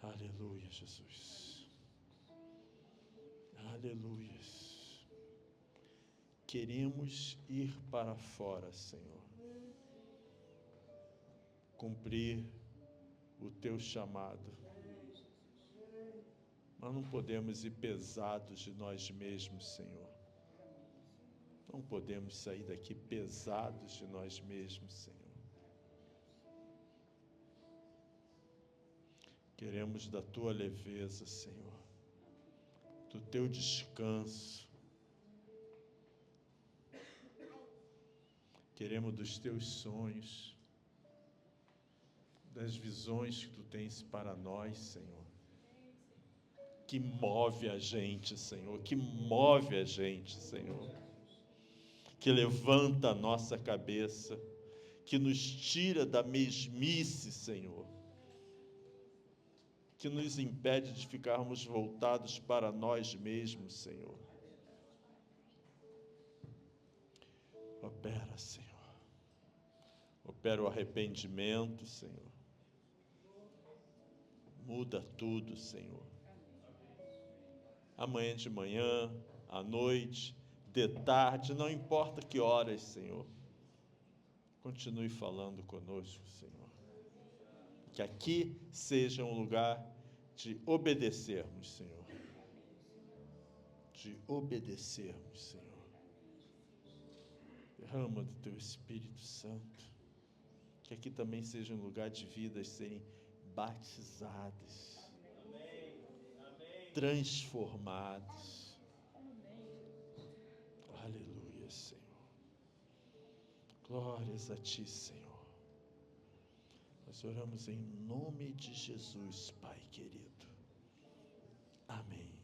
Aleluia, Jesus. Aleluia. Queremos ir para fora, Senhor. Cumprir o Teu chamado. Mas não podemos ir pesados de nós mesmos, Senhor. Não podemos sair daqui pesados de nós mesmos, Senhor. Queremos da Tua leveza, Senhor, do Teu descanso. Queremos dos Teus sonhos, das visões que Tu tens para nós, Senhor. Que move a gente, Senhor, que move a gente, Senhor. Que levanta a nossa cabeça, que nos tira da mesmice, Senhor. Que nos impede de ficarmos voltados para nós mesmos, Senhor. Opera, Senhor. Opera o arrependimento, Senhor. Muda tudo, Senhor. Amanhã de manhã, à noite, de tarde, não importa que horas, Senhor. Continue falando conosco, Senhor. Que aqui seja um lugar de obedecermos, Senhor. De obedecermos, Senhor. Derrama do Teu Espírito Santo. Que aqui também seja um lugar de vidas serem batizadas, transformadas. Aleluia, Senhor. Glórias a Ti, Senhor. Nós oramos em nome de Jesus, Pai querido. Amém.